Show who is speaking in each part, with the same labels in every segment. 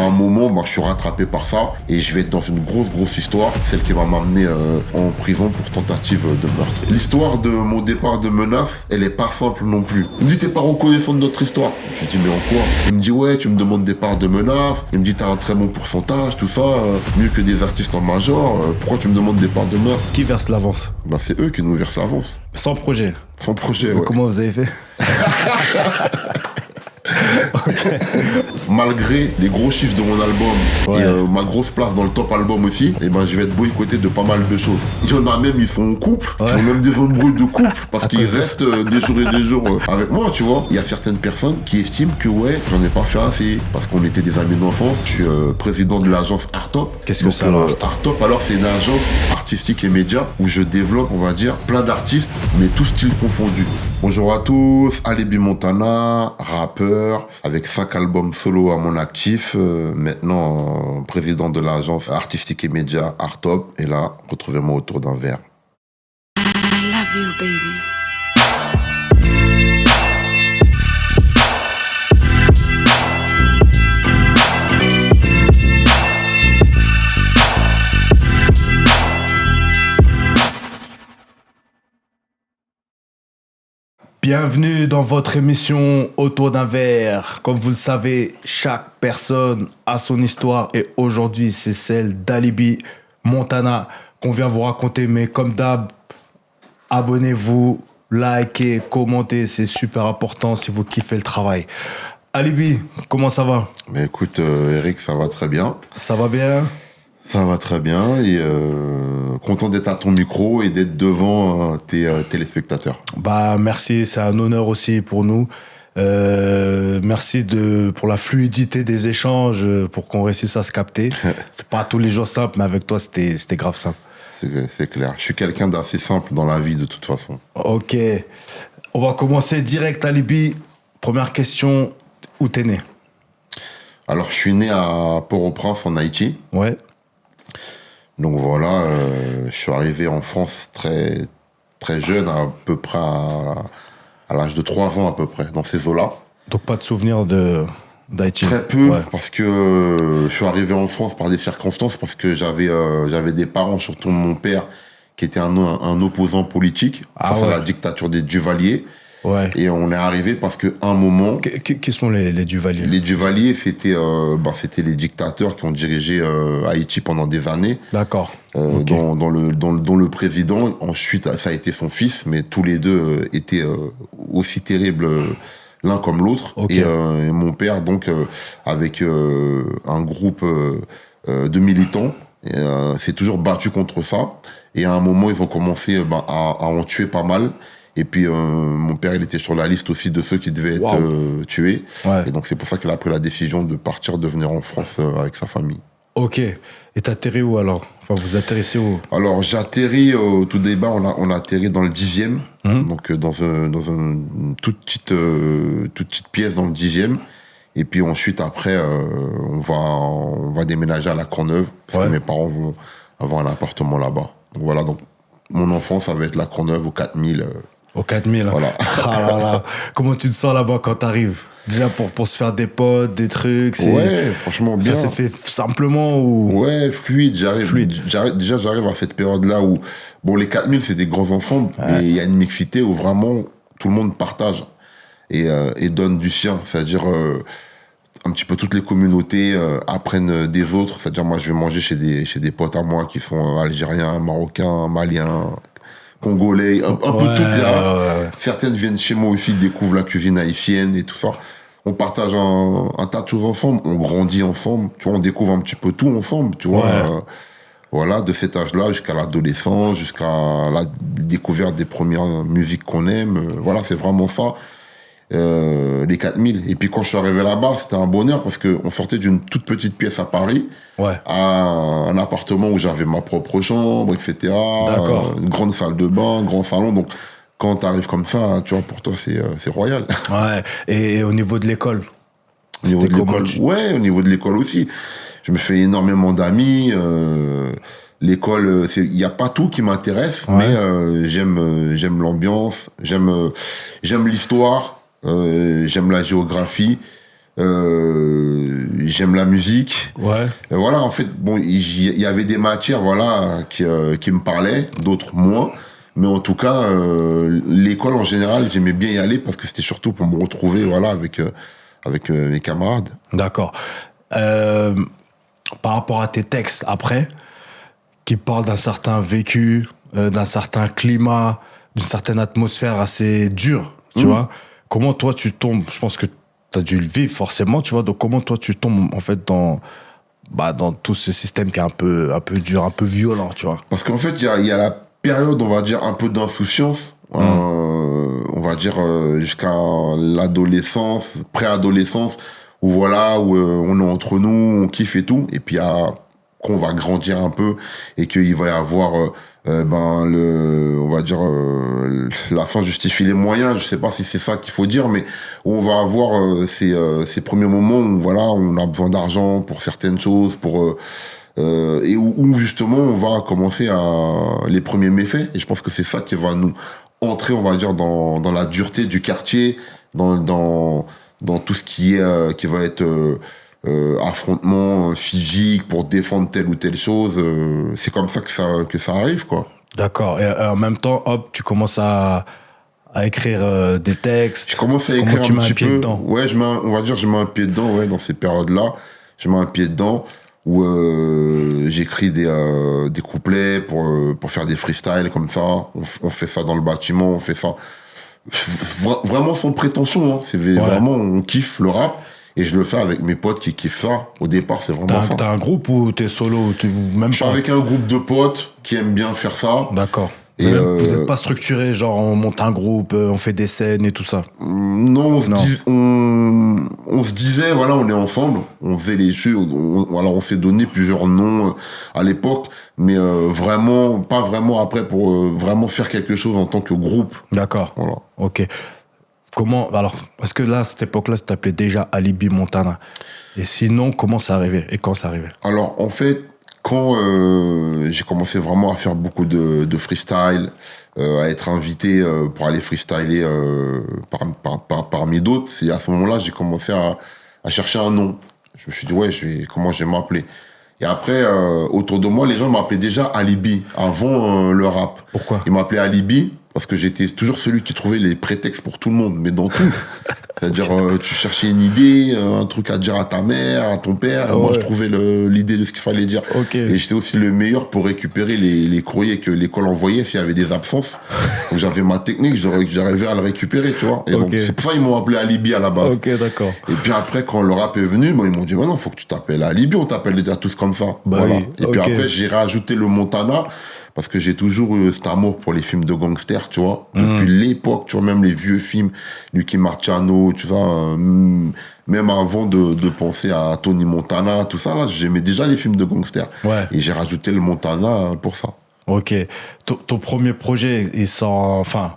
Speaker 1: un moment, je suis rattrapé par ça et je vais être dans une grosse histoire, celle qui va m'amener en prison pour tentative de meurtre. L'histoire de mon départ de menace, elle est pas simple non plus. Il me dit, t'es pas reconnaissant de notre histoire. Je lui dis, mais en quoi? Il me dit, ouais, tu me demandes des parts de menace. Il me dit, t'as un très bon pourcentage, tout ça, mieux que des artistes en major. Pourquoi tu me demandes des parts de menace?
Speaker 2: Qui verse l'avance?
Speaker 1: C'est eux qui nous versent l'avance.
Speaker 2: Sans projet.
Speaker 1: Sans projet,
Speaker 2: Mais
Speaker 1: ouais.
Speaker 2: comment vous avez fait?
Speaker 1: Malgré les gros chiffres de mon album et ma grosse place dans le top album aussi, je vais être boycotté de pas mal de choses. Il y en a même, ils sont en couple, ils ont même des embrouilles de couple parce qu'ils restent des jours et des jours avec moi, tu vois. Il y a certaines personnes qui estiment que j'en ai pas fait assez parce qu'on était des amis d'enfance. Je suis président de l'agence Artop.
Speaker 2: Qu'est-ce que c'est alors?
Speaker 1: Artop, alors c'est une agence artistique et média où je développe, on va dire, plein d'artistes, mais tous styles confondus. Bonjour à tous, Alibi Montana, rappeur, avec 5 albums solo à mon actif, maintenant président de l'agence artistique et média Artop, et là, retrouvez-moi autour d'un verre.
Speaker 3: I love you, baby.
Speaker 2: Bienvenue dans votre émission Autour d'un verre. Comme vous le savez, chaque personne a son histoire et aujourd'hui, c'est celle d'Alibi Montana qu'on vient vous raconter. Mais comme d'hab, abonnez-vous, likez, commentez, c'est super important si vous kiffez le travail. Alibi, comment ça va?
Speaker 1: Mais écoute, Eric, ça va très bien.
Speaker 2: Ça va bien?
Speaker 1: Ça va très bien et content d'être à ton micro et d'être devant tes téléspectateurs.
Speaker 2: Merci, c'est un honneur aussi pour nous. Merci pour la fluidité des échanges, pour qu'on réussisse à se capter. C'est pas tous les jours simple, mais avec toi, c'était grave simple.
Speaker 1: C'est clair. Je suis quelqu'un d'assez simple dans la vie de toute façon.
Speaker 2: Ok. On va commencer direct, Alibi. Première question, où t'es né?
Speaker 1: Alors, je suis né à Port-au-Prince, en Haïti.
Speaker 2: Ouais.
Speaker 1: Donc voilà, je suis arrivé en France très, très jeune, à peu près à l'âge de 3 ans à peu près, dans ces eaux-là.
Speaker 2: Donc pas de souvenir d'Haïti?
Speaker 1: Très peu, parce que je suis arrivé en France par des circonstances, parce que j'avais des parents, surtout mon père, qui était un opposant politique face à la dictature des Duvalier.
Speaker 2: Ouais.
Speaker 1: Et on est arrivé parce qu'à un moment...
Speaker 2: Qui sont les Duvalier?
Speaker 1: Les Duvalier, c'était les dictateurs qui ont dirigé Haïti pendant des années.
Speaker 2: D'accord.
Speaker 1: Okay. Dont le président, ensuite, ça a été son fils, mais tous les deux étaient aussi terribles l'un comme l'autre. Okay. Et mon père, donc, avec un groupe de militants, s'est toujours battu contre ça. Et à un moment, ils ont commencé à en tuer pas mal. Et puis, mon père, il était sur la liste aussi de ceux qui devaient être tués. Ouais. Et donc, c'est pour ça qu'il a pris la décision de partir, de venir en France avec sa famille.
Speaker 2: Ok. Et t'atterris où alors? Enfin, vous atterrissez où? Alors,
Speaker 1: j'atterris au tout début, on a atterri dans le 10e. Donc, dans une toute petite pièce dans le 10e. Et puis ensuite, après, on va déménager à la Courneuve. Parce que mes parents vont avoir un appartement là-bas. Donc, voilà. Donc, mon enfance, ça va être la Courneuve au 4000.
Speaker 2: Au 4000,
Speaker 1: voilà.
Speaker 2: Ah là là. Comment tu te sens là-bas quand t'arrives? Déjà pour se faire des potes, des trucs.
Speaker 1: Ouais, franchement bien.
Speaker 2: Ça s'est fait simplement ou?
Speaker 1: Ouais, fluide. J'arrive à cette période-là où, les 4000, c'est des grands ensembles, mais il y a une mixité où vraiment tout le monde partage et donne du sien. C'est-à-dire, un petit peu toutes les communautés apprennent des autres. C'est-à-dire, moi, je vais manger chez des potes à moi qui sont algériens, marocains, maliens, congolais, un peu toutes les races. Certaines viennent chez moi aussi, découvrent la cuisine haïtienne et tout ça. On partage un tas de choses ensemble, on grandit ensemble, tu vois, on découvre un petit peu tout ensemble, tu vois. Voilà, de cet âge-là jusqu'à l'adolescence, jusqu'à la découverte des premières musiques qu'on aime. Voilà, c'est vraiment ça, les 4000. Et puis quand je suis arrivé là-bas, c'était un bonheur parce qu'on sortait d'une toute petite pièce à Paris à un appartement où j'avais ma propre chambre, etc. Une grande salle de bain, un grand salon. Donc, quand t'arrives comme ça, tu vois, pour toi, c'est royal.
Speaker 2: Ouais. Et au niveau de l'école?
Speaker 1: Au niveau de l'école, au niveau de l'école aussi. Je me fais énormément d'amis. L'école, il n'y a pas tout qui m'intéresse, mais j'aime l'ambiance, j'aime l'histoire, j'aime la géographie. J'aime la musique.
Speaker 2: Ouais.
Speaker 1: Voilà, en fait, bon, il y avait des matières, voilà, qui me parlaient, d'autres moins. Mais en tout cas, l'école en général, j'aimais bien y aller parce que c'était surtout pour me retrouver, voilà, avec mes camarades.
Speaker 2: D'accord. Par rapport à tes textes, après, qui parlent d'un certain vécu, d'un certain climat, d'une certaine atmosphère assez dure, tu vois. Comment toi tu tombes, je pense que tu as dû le vivre forcément, tu vois, donc comment toi tu tombes en fait dans tout ce système qui est un peu dur, un peu violent, tu vois.
Speaker 1: Parce qu'en fait, il y a la période, on va dire, un peu d'insouciance, on va dire jusqu'à l'adolescence, préadolescence, où voilà, où on est entre nous, on kiffe et tout, et puis qu'on va grandir un peu, et qu'il va y avoir, on va dire, la fin justifie les moyens, je sais pas si c'est ça qu'il faut dire, mais où on va avoir ces premiers moments où voilà, on a besoin d'argent pour certaines choses, et où justement on va commencer les premiers méfaits, et je pense que c'est ça qui va nous entrer, on va dire, dans la dureté du quartier, dans tout ce qui va être affrontement physique pour défendre telle ou telle chose. C'est comme ça que ça arrive, quoi.
Speaker 2: D'accord. Et en même temps, hop, tu commences à écrire des textes.
Speaker 1: Je commence à écrire
Speaker 2: Comment tu
Speaker 1: un
Speaker 2: mets
Speaker 1: petit
Speaker 2: pied
Speaker 1: peu.
Speaker 2: dedans.
Speaker 1: Ouais, on va dire, je mets un pied dedans, ouais, dans ces périodes-là. Je mets un pied dedans où j'écris des couplets pour faire des freestyles comme ça. On fait ça dans le bâtiment, on fait ça vraiment sans prétention. Hein. C'est vraiment, on kiffe le rap. Et je le fais avec mes potes qui kiffent ça. Au départ, c'est vraiment ça.
Speaker 2: T'as un groupe ou t'es solo même
Speaker 1: Je suis avec un groupe de potes qui aiment bien faire ça.
Speaker 2: D'accord.
Speaker 1: Et
Speaker 2: Vous êtes pas structuré, genre on monte un groupe, on fait des scènes et tout ça.
Speaker 1: Non, on se disait, voilà, on est ensemble, on faisait les jeux, on s'est donné plusieurs noms à l'époque, mais pas vraiment après pour vraiment faire quelque chose en tant que groupe.
Speaker 2: D'accord.
Speaker 1: Voilà.
Speaker 2: Ok. Comment, alors, parce que là, à cette époque-là, tu t'appelais déjà Alibi Montana. Et sinon, comment ça arrivait et quand ça arrivait?
Speaker 1: Alors, en fait, quand j'ai commencé vraiment à faire beaucoup de freestyle, à être invité pour aller freestyler parmi d'autres, c'est à ce moment-là j'ai commencé à chercher un nom. Je me suis dit, ouais, comment je vais m'appeler? Et après, autour de moi, les gens m'appelaient déjà Alibi, avant le rap.
Speaker 2: Pourquoi?
Speaker 1: Ils m'appelaient Alibi parce que j'étais toujours celui qui trouvait les prétextes pour tout le monde, mais dans tout. C'est-à-dire, tu cherchais une idée, un truc à dire à ta mère, à ton père.
Speaker 2: Ah ouais.
Speaker 1: Moi, je trouvais l'idée de ce qu'il fallait dire.
Speaker 2: Ok.
Speaker 1: Et j'étais aussi le meilleur pour récupérer les courriers que l'école envoyait s'il y avait des absences. Donc, j'avais ma technique, j'arrivais à le récupérer, tu vois. Et donc, c'est pour ça qu'ils m'ont appelé Alibi à la base.
Speaker 2: Ok, d'accord.
Speaker 1: Et puis après, quand le rap est venu, ils m'ont dit, bah non, faut que tu t'appelles Alibi, on t'appelle déjà tous comme ça.
Speaker 2: Bah
Speaker 1: voilà.
Speaker 2: oui,
Speaker 1: Et puis
Speaker 2: ok.
Speaker 1: après, j'ai rajouté le Montana, parce que j'ai toujours eu cet amour pour les films de gangsters, tu vois. Depuis l'époque, tu vois, même les vieux films, Lucky Marciano, tu vois, même avant de penser à Tony Montana, tout ça, là, j'aimais déjà les films de gangsters.
Speaker 2: Ouais.
Speaker 1: Et j'ai rajouté le Montana pour ça.
Speaker 2: Ok. Ton premier projet, enfin,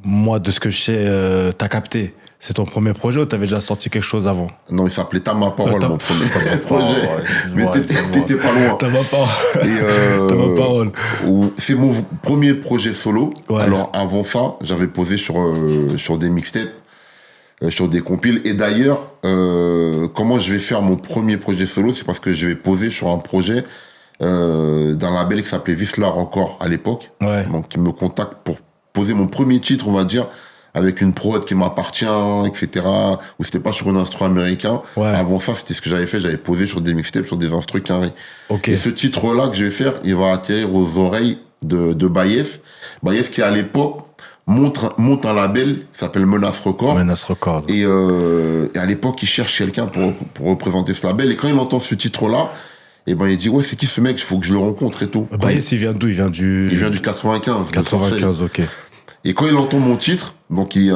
Speaker 2: moi, de ce que je sais, t'as capté. C'est ton premier projet ou t'avais déjà sorti quelque chose avant?
Speaker 1: Non, il s'appelait T'as ma parole,
Speaker 2: T'as-
Speaker 1: mon premier projet.
Speaker 2: Oh, excuse-moi,
Speaker 1: Mais t'étais pas loin.
Speaker 2: T'as ma parole.
Speaker 1: Et
Speaker 2: T'as ma parole.
Speaker 1: C'est mon premier projet solo.
Speaker 2: Ouais.
Speaker 1: Alors avant ça, j'avais posé sur des mixtapes, sur des compiles. Et d'ailleurs, comment je vais faire mon premier projet solo, c'est parce que je vais poser sur un projet d'un label qui s'appelait Visla Record à l'époque.
Speaker 2: Ouais.
Speaker 1: Donc qui me contacte pour poser mon premier titre, on va dire, avec une prod qui m'appartient, etc. Ou c'était pas sur un instru américain.
Speaker 2: Ouais.
Speaker 1: Avant ça, c'était ce que j'avais fait. J'avais posé sur des mixtapes, sur des instrus carrés.
Speaker 2: Ok.
Speaker 1: Et ce titre-là que je vais faire, il va atterrir aux oreilles de Baïef. Baïef qui, à l'époque, monte un label qui s'appelle Menace Record.
Speaker 2: Menace Record.
Speaker 1: Et à l'époque, il cherche quelqu'un pour représenter ce label. Et quand il entend ce titre-là, et ben, il dit, ouais, c'est qui ce mec? Il faut que je le rencontre et tout.
Speaker 2: Baïs, il vient d'où? Il vient du
Speaker 1: 95. de
Speaker 2: 95, ok.
Speaker 1: Et quand il entend mon titre, donc il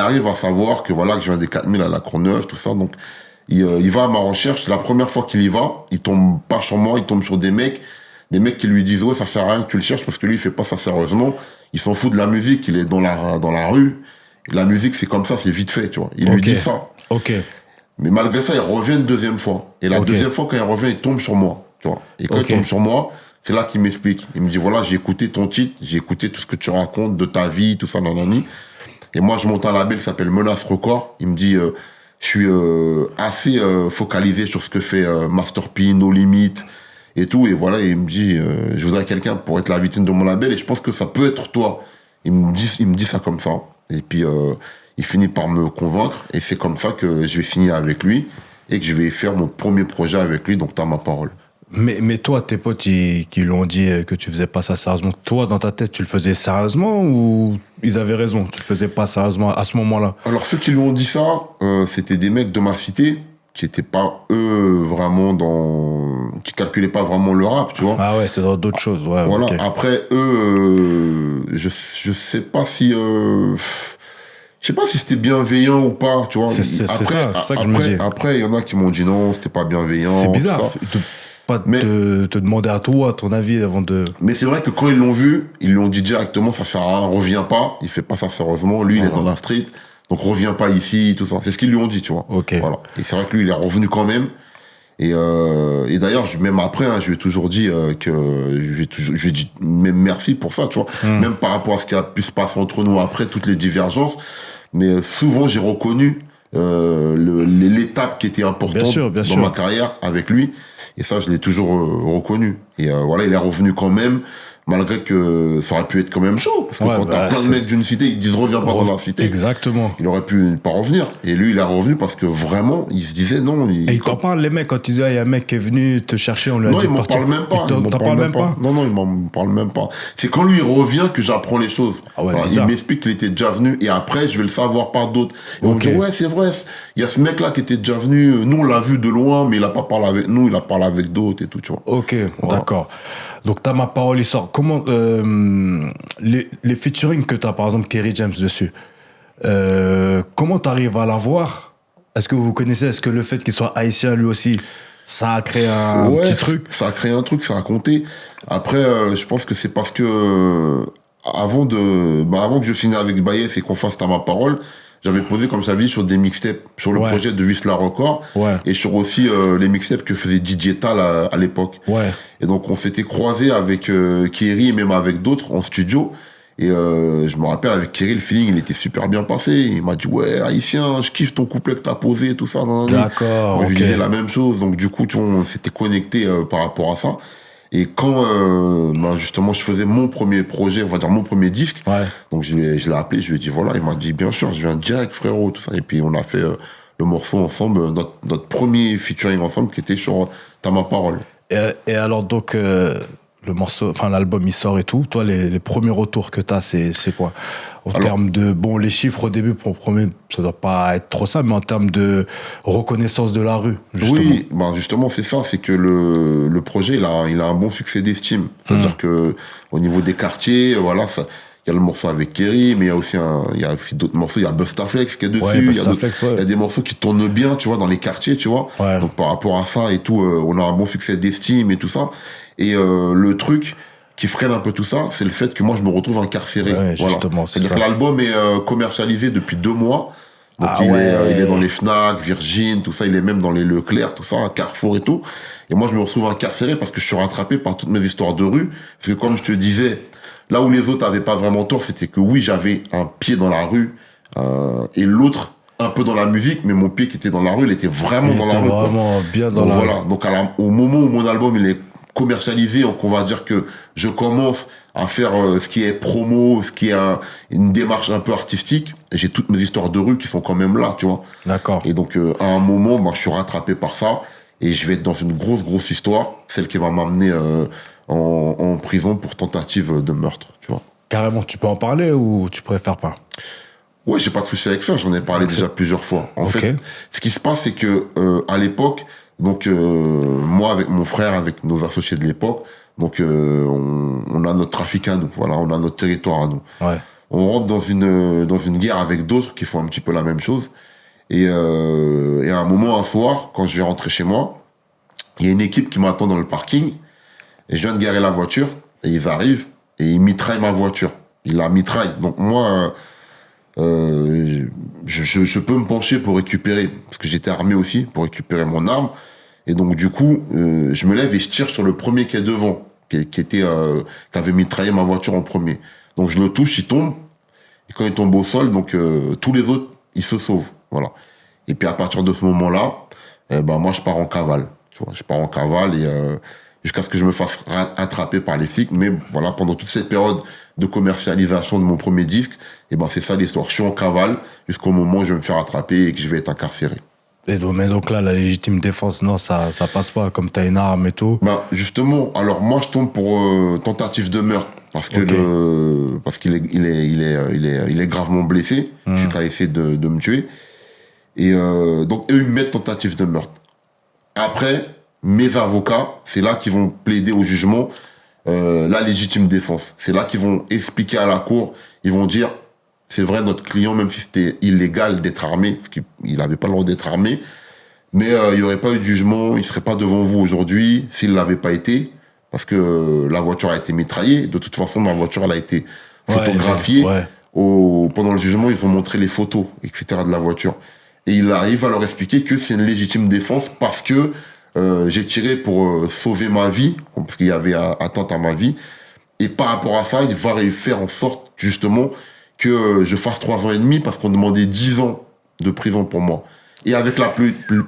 Speaker 1: arrive à savoir que voilà, que je viens des 4000 à la Courneuve, tout ça. Donc il va à ma recherche. La première fois qu'il y va, il tombe pas sur moi, il tombe sur des mecs qui lui disent, ouais, ça sert à rien que tu le cherches parce que lui, il fait pas ça sérieusement. Il s'en fout de la musique, il est dans la rue. Et la musique, c'est comme ça, c'est vite fait, tu vois. Il lui dit ça.
Speaker 2: Ok.
Speaker 1: Mais malgré ça, il revient une deuxième fois. Et la deuxième fois, quand il revient, il tombe sur moi, tu vois. Et quand il tombe sur moi, c'est là qu'il m'explique. Il me dit, voilà, j'ai écouté ton titre, j'ai écouté tout ce que tu racontes de ta vie, tout ça, nanani. Et moi, je monte un label qui s'appelle Menace Record. Il me dit, je je suis assez focalisé sur ce que fait Master P, No Limit et tout. Et voilà, et il me dit, je voudrais quelqu'un pour être la vitrine de mon label et je pense que ça peut être toi. Il me dit ça comme ça. Et puis, il finit par me convaincre et c'est comme ça que je vais finir avec lui et que je vais faire mon premier projet avec lui, donc T'as ma parole.
Speaker 2: Mais toi, tes potes qui l'ont dit que tu faisais pas ça sérieusement, toi, dans ta tête, tu le faisais sérieusement ou ils avaient raison, tu le faisais pas sérieusement à ce moment-là?
Speaker 1: Alors, ceux qui lui ont dit ça, c'était des mecs de ma cité qui étaient pas, eux, vraiment qui calculaient pas vraiment le rap, tu vois.
Speaker 2: Ah ouais, c'est dans d'autres choses, ouais.
Speaker 1: Voilà.
Speaker 2: Ok.
Speaker 1: Après, eux, je sais pas si... je sais pas si c'était bienveillant ou pas, tu vois.
Speaker 2: C'est ça que je me dis.
Speaker 1: Après, il y en a qui m'ont dit non, c'était pas bienveillant.
Speaker 2: C'est bizarre.
Speaker 1: tout ça.
Speaker 2: Pas
Speaker 1: Mais-
Speaker 2: te demander à toi, ton avis avant de.
Speaker 1: Mais c'est vrai que quand ils l'ont vu, ils lui ont dit directement, ça sert à rien, reviens pas. Il fait pas ça sérieusement. Lui, il est dans la street. Donc, reviens pas ici, tout ça. C'est ce qu'ils lui ont dit, tu vois.
Speaker 2: Ok.
Speaker 1: Voilà. Et c'est vrai que lui, il est revenu quand même. Et d'ailleurs, même après, je lui ai toujours dit je lui ai dit même merci pour ça, tu vois. Même par rapport à ce qui a pu se passer entre nous après, toutes les divergences. Mais souvent, j'ai reconnu l'étape qui était importante
Speaker 2: Bien
Speaker 1: dans
Speaker 2: sûr.
Speaker 1: ma carrière avec lui. Et ça, je l'ai toujours reconnu. Et voilà, il est revenu quand même, malgré que ça aurait pu être quand même chaud. Parce que
Speaker 2: Ouais,
Speaker 1: quand t'as plein de mecs d'une cité, ils disent reviens pas dans la cité.
Speaker 2: Exactement.
Speaker 1: Il aurait pu pas revenir. Et lui, il est revenu parce que vraiment, il se disait non.
Speaker 2: Et ils t'en parlent, les mecs, quand ils disent, il y a un mec qui est venu te chercher, on lui a
Speaker 1: Non,
Speaker 2: dit
Speaker 1: il
Speaker 2: de
Speaker 1: m'en
Speaker 2: partir.
Speaker 1: parle même pas.
Speaker 2: T'en parles même pas?
Speaker 1: Non, il m'en parle même pas. C'est quand lui il revient que j'apprends les choses.
Speaker 2: Ah ouais,
Speaker 1: Voilà, il
Speaker 2: bizarre.
Speaker 1: m'explique qu'il était déjà venu et après, je vais le savoir par d'autres. Et on me
Speaker 2: Ok.
Speaker 1: dit, ouais, c'est vrai, il y a ce mec-là qui était déjà venu. Nous, on l'a vu de loin, mais il a pas parlé avec nous, il a parlé avec d'autres et tout, tu vois.
Speaker 2: Ok,
Speaker 1: Voilà.
Speaker 2: d'accord. Donc, T'as ma parole, il sort. Comment. Les featuring que t'as, par exemple, Kerry James dessus, comment t'arrives à l'avoir? Est-ce que vous connaissez? Est-ce que le fait qu'il soit haïtien lui aussi, ça a créé un
Speaker 1: Ouais,
Speaker 2: petit truc?
Speaker 1: ça a créé un truc, ça a compté. Après, je pense que c'est parce que avant que je signe avec Bayes et qu'on fasse T'as ma parole, j'avais posé, comme ça dit, sur des mixtapes, sur le
Speaker 2: Ouais.
Speaker 1: projet de Visla Record,
Speaker 2: Ouais.
Speaker 1: et sur aussi les mixtapes que faisait DJ Tal à l'époque.
Speaker 2: Ouais.
Speaker 1: Et donc on s'était croisés avec Kerry et même avec d'autres en studio. Et je me rappelle avec Kerry, le feeling il était super bien passé. Il m'a dit ouais haïtien, je kiffe ton couplet que t'as posé, tout ça.
Speaker 2: D'accord,
Speaker 1: Moi je lui
Speaker 2: ok.
Speaker 1: disais la même chose. Donc du coup tu vois, on s'était connectés par rapport à ça. Et quand justement je faisais mon premier projet, on va dire mon premier disque,
Speaker 2: Ouais.
Speaker 1: donc je l'ai appelé, je lui ai dit voilà, il m'a dit bien sûr, je viens direct frérot, tout ça. Et puis on a fait le morceau ensemble, notre premier featuring ensemble qui était sur T'as ma parole.
Speaker 2: Et alors, donc, le morceau, enfin, l'album, il sort et tout. Toi, les premiers retours que t'as, c'est quoi? En termes de, bon, les chiffres au début, pour le premier, ça doit pas être trop ça, mais en termes de reconnaissance de la rue, justement.
Speaker 1: Oui, justement, c'est ça, c'est que le projet, il a un bon succès d'estime. C'est-à-dire que au niveau des quartiers, voilà, ça, il y a le morceau avec Kerry, mais il y a aussi d'autres morceaux, il y a Bustaflex qui est dessus,
Speaker 2: Ouais,
Speaker 1: il y a
Speaker 2: Bustaflex, ouais.
Speaker 1: il y a des morceaux qui tournent bien, tu vois, dans les quartiers, tu vois.
Speaker 2: Ouais.
Speaker 1: Donc par rapport à ça et tout, on a un bon succès d'estime et tout ça. Et le truc qui freine un peu tout ça, c'est le fait que moi je me retrouve incarcéré.
Speaker 2: Ouais, justement, c'est
Speaker 1: C'est-à-dire
Speaker 2: ça.
Speaker 1: que l'album est commercialisé depuis 2 mois. Donc
Speaker 2: Ah
Speaker 1: il
Speaker 2: ouais.
Speaker 1: est dans les Fnac, Virgin, tout ça, il est même dans les Leclerc, tout ça, Carrefour et tout. Et moi je me retrouve incarcéré parce que je suis rattrapé par toutes mes histoires de rue. Parce que comme je te disais, là où les autres avaient pas vraiment tort, c'était que oui, j'avais un pied dans la rue et l'autre un peu dans la musique, mais mon pied qui était dans la rue, il était vraiment
Speaker 2: Il
Speaker 1: dans la
Speaker 2: était
Speaker 1: rue. quoi.
Speaker 2: vraiment bien dans
Speaker 1: Donc
Speaker 2: la
Speaker 1: voilà,
Speaker 2: rue.
Speaker 1: donc au moment où mon album il est commercialisé, donc on va dire que je commence à faire ce qui est promo, ce qui est une démarche un peu artistique, et j'ai toutes mes histoires de rue qui sont quand même là, tu vois.
Speaker 2: D'accord.
Speaker 1: Et donc à un moment, je suis rattrapé par ça, et je vais être dans une grosse histoire, celle qui va m'amener en prison pour tentative de meurtre, tu vois.
Speaker 2: Carrément, tu peux en parler ou tu préfères pas?
Speaker 1: Ouais, j'ai pas de souci avec ça, j'en ai parlé déjà plusieurs fois. En
Speaker 2: Ok.
Speaker 1: fait, ce qui se passe, c'est que à l'époque, donc moi avec mon frère, avec nos associés de l'époque, donc on a notre trafic à nous, voilà, on a notre territoire à nous.
Speaker 2: Ouais.
Speaker 1: On rentre dans une guerre avec d'autres qui font un petit peu la même chose. Et à un moment, un soir, quand je vais rentrer chez moi, il y a une équipe qui m'attend dans le parking, et je viens de garer la voiture, et ils arrivent, et ils mitraillent ma voiture. Ils la mitraillent. Donc moi, je peux me pencher pour récupérer, parce que j'étais armé aussi, pour récupérer mon arme. Et donc du coup, je me lève et je tire sur le premier qui est devant, qui avait mitraillé ma voiture en premier. Donc je le touche, il tombe. Et quand il tombe au sol, donc tous les autres, ils se sauvent. Voilà. Et puis à partir de ce moment-là, moi je pars en cavale. Tu vois, je pars en cavale et jusqu'à ce que je me fasse attraper par les flics. Mais voilà, pendant toute cette période de commercialisation de mon premier disque, c'est ça l'histoire. Je suis en cavale jusqu'au moment où je vais me faire attraper et que je vais être incarcéré.
Speaker 2: Mais donc là, la légitime défense, non, ça passe pas, comme t'as une arme et tout.
Speaker 1: Justement, alors moi je tombe pour tentative de meurtre parce que parce qu'il est gravement blessé. Je suis qu'à essayer de me tuer. Et donc eux ils me mettent tentative de meurtre. Après, mes avocats, c'est là qu'ils vont plaider au jugement la légitime défense. C'est là qu'ils vont expliquer à la cour, ils vont dire c'est vrai, notre client, même si c'était illégal d'être armé, parce qu'il n'avait pas le droit d'être armé, mais il n'y aurait pas eu de jugement, il ne serait pas devant vous aujourd'hui s'il ne l'avait pas été, parce que la voiture a été mitraillée. De toute façon, ma voiture, elle a été photographiée. Pendant le jugement, ils ont montré les photos, etc. de la voiture. Et il arrive à leur expliquer que c'est une légitime défense parce que j'ai tiré pour sauver ma vie, parce qu'il y avait atteinte à ma vie. Et par rapport à ça, il va faire en sorte, justement, que je fasse 3 ans et demi parce qu'on demandait 10 ans de prison pour moi. Et avec la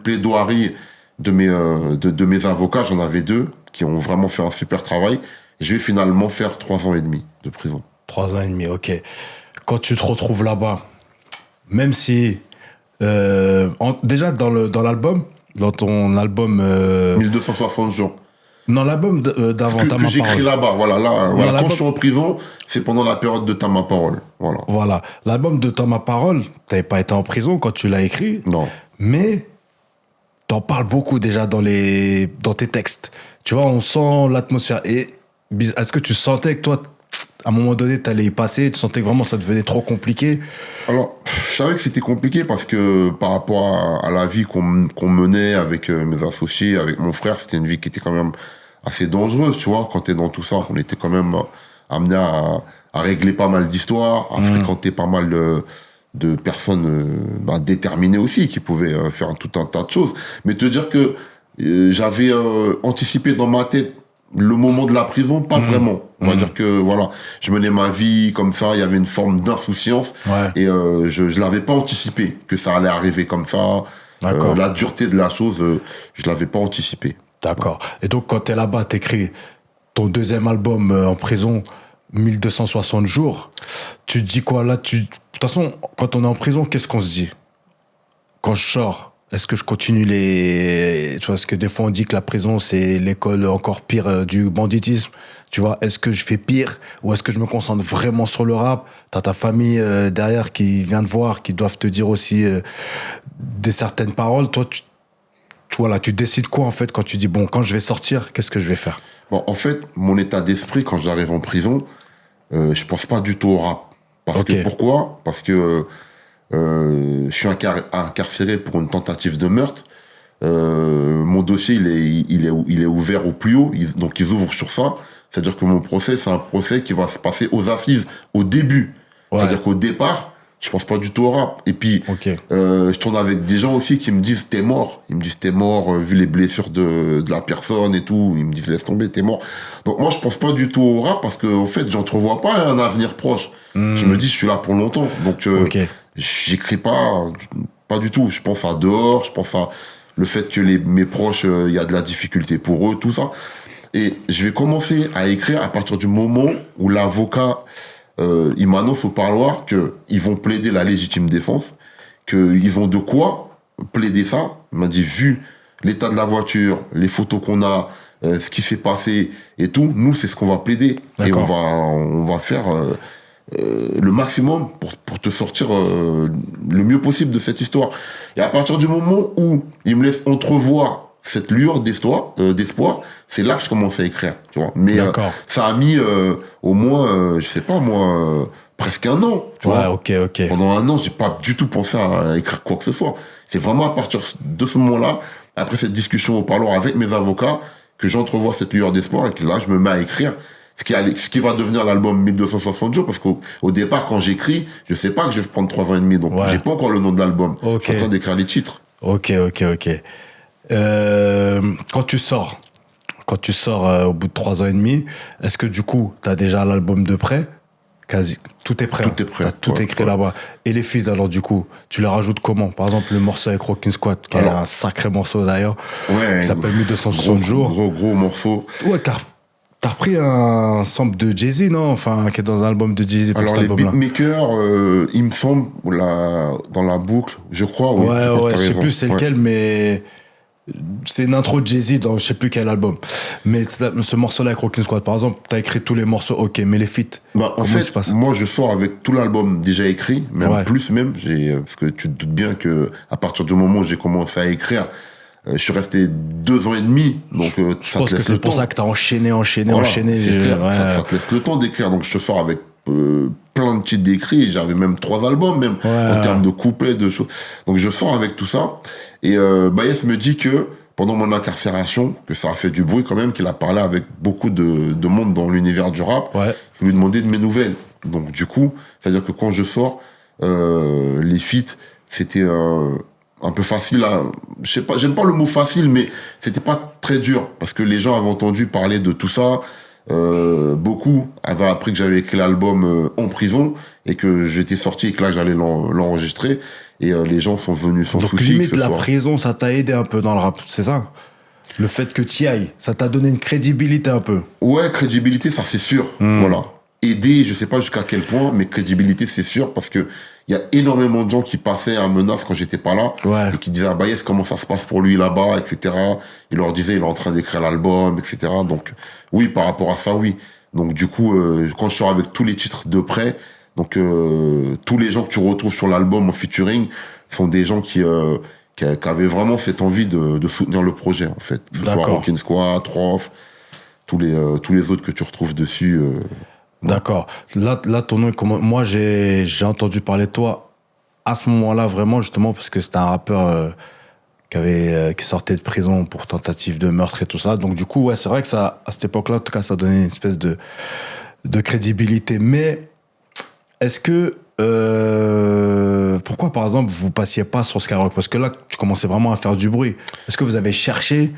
Speaker 1: plaidoirie de mes avocats, j'en avais 2 qui ont vraiment fait un super travail, je vais finalement faire 3 ans et demi de prison.
Speaker 2: 3 ans et demi, ok. Quand tu te retrouves là-bas, même si... déjà dans l'album, dans ton album...
Speaker 1: 1260 jours.
Speaker 2: Non, l'album d'avant
Speaker 1: Ta Ma Parole. J'écris là-bas, voilà. Quand je suis en prison, c'est pendant la période de Ta Ma Parole.
Speaker 2: Voilà. L'album de Ta Ma Parole, t'avais pas été en prison quand tu l'as écrit.
Speaker 1: Non.
Speaker 2: Mais t'en parles beaucoup déjà dans tes textes. Tu vois, on sent l'atmosphère. Et est-ce que tu sentais que toi, à un moment donné, t'allais y passer, tu sentais que vraiment ça devenait trop compliqué?
Speaker 1: Alors, je savais que c'était compliqué parce que par rapport à la vie qu'on menait avec mes associés, avec mon frère, c'était une vie qui était quand même assez dangereuse, tu vois. Quand t'es dans tout ça, on était quand même amené à régler pas mal d'histoires, à fréquenter pas mal de personnes déterminées aussi, qui pouvaient faire tout un tas de choses. Mais te dire que j'avais anticipé dans ma tête le moment de la prison, pas vraiment. On va dire que, voilà, je menais ma vie comme ça, il y avait une forme d'insouciance, et je l'avais pas anticipé, que ça allait arriver comme ça. La dureté de la chose, je l'avais pas anticipé.
Speaker 2: D'accord. Et donc, quand t'es là-bas, t'écris ton 2e album en prison, 1260 jours, tu te dis quoi là? De toute façon, quand on est en prison, qu'est-ce qu'on se dit? Quand je sors, est-ce que je continue tu vois, parce que des fois on dit que la prison c'est l'école encore pire du banditisme. Tu vois, est-ce que je fais pire ou est-ce que je me concentre vraiment sur le rap? T'as ta famille derrière qui vient te voir, qui doivent te dire aussi des certaines paroles. Toi, tu décides quoi en fait quand tu dis bon, quand je vais sortir, qu'est-ce que je vais faire?
Speaker 1: Bon, en fait, mon état d'esprit quand j'arrive en prison, je pense pas du tout au rap. Pourquoi? Parce que je suis incarcéré pour une tentative de meurtre. Mon dossier, il est ouvert au plus haut, donc ils ouvrent sur ça. C'est-à-dire que mon procès, c'est un procès qui va se passer aux assises, au début. C'est-à-dire qu'au départ, je pense pas du tout au rap. Et puis, je tourne avec des gens aussi qui me disent t'es mort. Ils me disent t'es mort, vu les blessures de la personne et tout. Ils me disent laisse tomber, t'es mort. Donc moi, je pense pas du tout au rap parce qu'en fait, j'entrevois pas un avenir proche. Je me dis je suis là pour longtemps. Donc, j'écris pas du tout. Je pense à dehors, je pense à le fait que mes proches, il y a de la difficulté pour eux, tout ça. Et je vais commencer à écrire à partir du moment où l'avocat, il m'annonce au parloir qu'ils vont plaider la légitime défense, qu'ils ont de quoi plaider ça. Il m'a dit, vu l'état de la voiture, les photos qu'on a, ce qui s'est passé et tout, nous, c'est ce qu'on va plaider.
Speaker 2: D'accord.
Speaker 1: Et on va faire le maximum pour te sortir le mieux possible de cette histoire. Et à partir du moment où il me laisse entrevoir cette lueur d'espoir, c'est là que je commence à écrire, tu vois. Mais ça a mis au moins, je sais pas moi, presque un an, tu vois.
Speaker 2: Ok.
Speaker 1: Pendant un an, j'ai pas du tout pensé à écrire quoi que ce soit. C'est vraiment à partir de ce moment-là, après cette discussion au parloir avec mes avocats, que j'entrevois cette lueur d'espoir et que là, je me mets à écrire ce qui va devenir l'album 1260 jours, parce qu'au départ, quand j'écris, je sais pas que je vais prendre 3 ans et demi, donc j'ai pas encore le nom de l'album. Je suis en train d'écrire les titres.
Speaker 2: Ok. Quand tu sors au bout de 3 ans et demi, est-ce que du coup, t'as déjà l'album de prêt? Quasi. Tout est prêt.
Speaker 1: Tout est prêt.
Speaker 2: T'as tout
Speaker 1: Ouais,
Speaker 2: écrit
Speaker 1: ouais.
Speaker 2: là-bas. Et les feats, alors, du coup, tu les rajoutes comment? Par exemple, le morceau avec Rockin' Squad, qui est
Speaker 1: Alors,
Speaker 2: un sacré morceau d'ailleurs,
Speaker 1: Ouais,
Speaker 2: qui s'appelle 1260 jours.
Speaker 1: Gros morceau.
Speaker 2: Ouais, t'as repris un sample de Jay-Z, non? Enfin, qui est dans un album de Jay-Z pour
Speaker 1: Alors,
Speaker 2: cet
Speaker 1: les
Speaker 2: album-là.
Speaker 1: beatmakers, il me semble, dans la boucle, je crois, oui.
Speaker 2: Ouais,
Speaker 1: je crois que
Speaker 2: ouais,
Speaker 1: t'as
Speaker 2: je sais
Speaker 1: raison.
Speaker 2: plus c'est
Speaker 1: Ouais.
Speaker 2: lequel, mais c'est une intro de Jay-Z dans je sais plus quel album. Mais ce morceau-là avec Rockin' Squad, par exemple, t'as écrit tous les morceaux, ok, mais les feats,
Speaker 1: Bah, en
Speaker 2: comment ça se
Speaker 1: fait,
Speaker 2: passe?
Speaker 1: moi, je sors avec tout l'album déjà écrit, même
Speaker 2: Ouais.
Speaker 1: plus même, parce que tu te doutes bien que à partir du moment où j'ai commencé à écrire, je suis resté 2 ans et demi, donc
Speaker 2: Je
Speaker 1: ça
Speaker 2: pense
Speaker 1: te
Speaker 2: que
Speaker 1: laisse
Speaker 2: c'est
Speaker 1: le
Speaker 2: pour
Speaker 1: temps.
Speaker 2: ça que t'as enchaîné.
Speaker 1: Voilà, c'est clair,
Speaker 2: Ouais.
Speaker 1: ça te laisse le temps d'écrire, donc je te sors avec plein de titres d'écrits, et j'avais même 3 albums, même en termes de couplets, de choses. Donc je sors avec tout ça, et Baez me dit que pendant mon incarcération, que ça a fait du bruit quand même, qu'il a parlé avec beaucoup de monde dans l'univers du rap,
Speaker 2: Ouais.
Speaker 1: qui lui demandait de mes nouvelles. Donc du coup, c'est-à-dire que quand je sors, les feats, c'était un peu facile à... Je sais pas, j'aime pas le mot facile, mais c'était pas très dur, parce que les gens avaient entendu parler de tout ça. Beaucoup avaient appris que j'avais écrit l'album en prison, et que j'étais sorti et que là j'allais l'enregistrer. Et les gens sont venus sans
Speaker 2: Donc
Speaker 1: souci.
Speaker 2: limite
Speaker 1: que ce
Speaker 2: la
Speaker 1: soit-
Speaker 2: prison, ça t'a aidé un peu dans le rap, c'est ça? Le fait que t'y ailles, ça t'a donné une crédibilité un peu.
Speaker 1: Ouais, crédibilité, ça c'est sûr. Voilà. Aider, je sais pas jusqu'à quel point, mais crédibilité, c'est sûr, parce que il y a énormément de gens qui passaient à menace quand j'étais pas là,
Speaker 2: Ouais.
Speaker 1: et qui disaient à Baez comment ça se passe pour lui là-bas, etc. Il leur disait il est en train d'écrire l'album, etc. Donc oui, par rapport à ça, oui. Donc du coup, quand je sors avec tous les titres de près, donc tous les gens que tu retrouves sur l'album en featuring sont des gens qui avaient vraiment cette envie de soutenir le projet, en fait. Que ce soit
Speaker 2: D'accord.
Speaker 1: Rockin' Squad, Rof, tous les autres que tu retrouves dessus.
Speaker 2: D'accord. Là, ton nom, moi, j'ai entendu parler de toi à ce moment-là, vraiment, justement, parce que c'était un rappeur qui sortait de prison pour tentative de meurtre et tout ça. Donc, du coup, ouais, c'est vrai que ça, à cette époque-là, en tout cas, ça donnait une espèce de crédibilité. Mais est-ce que pourquoi, par exemple, vous passiez pas sur Skyrock? Parce que là, tu commençais vraiment à faire du bruit. Est-ce que vous avez cherché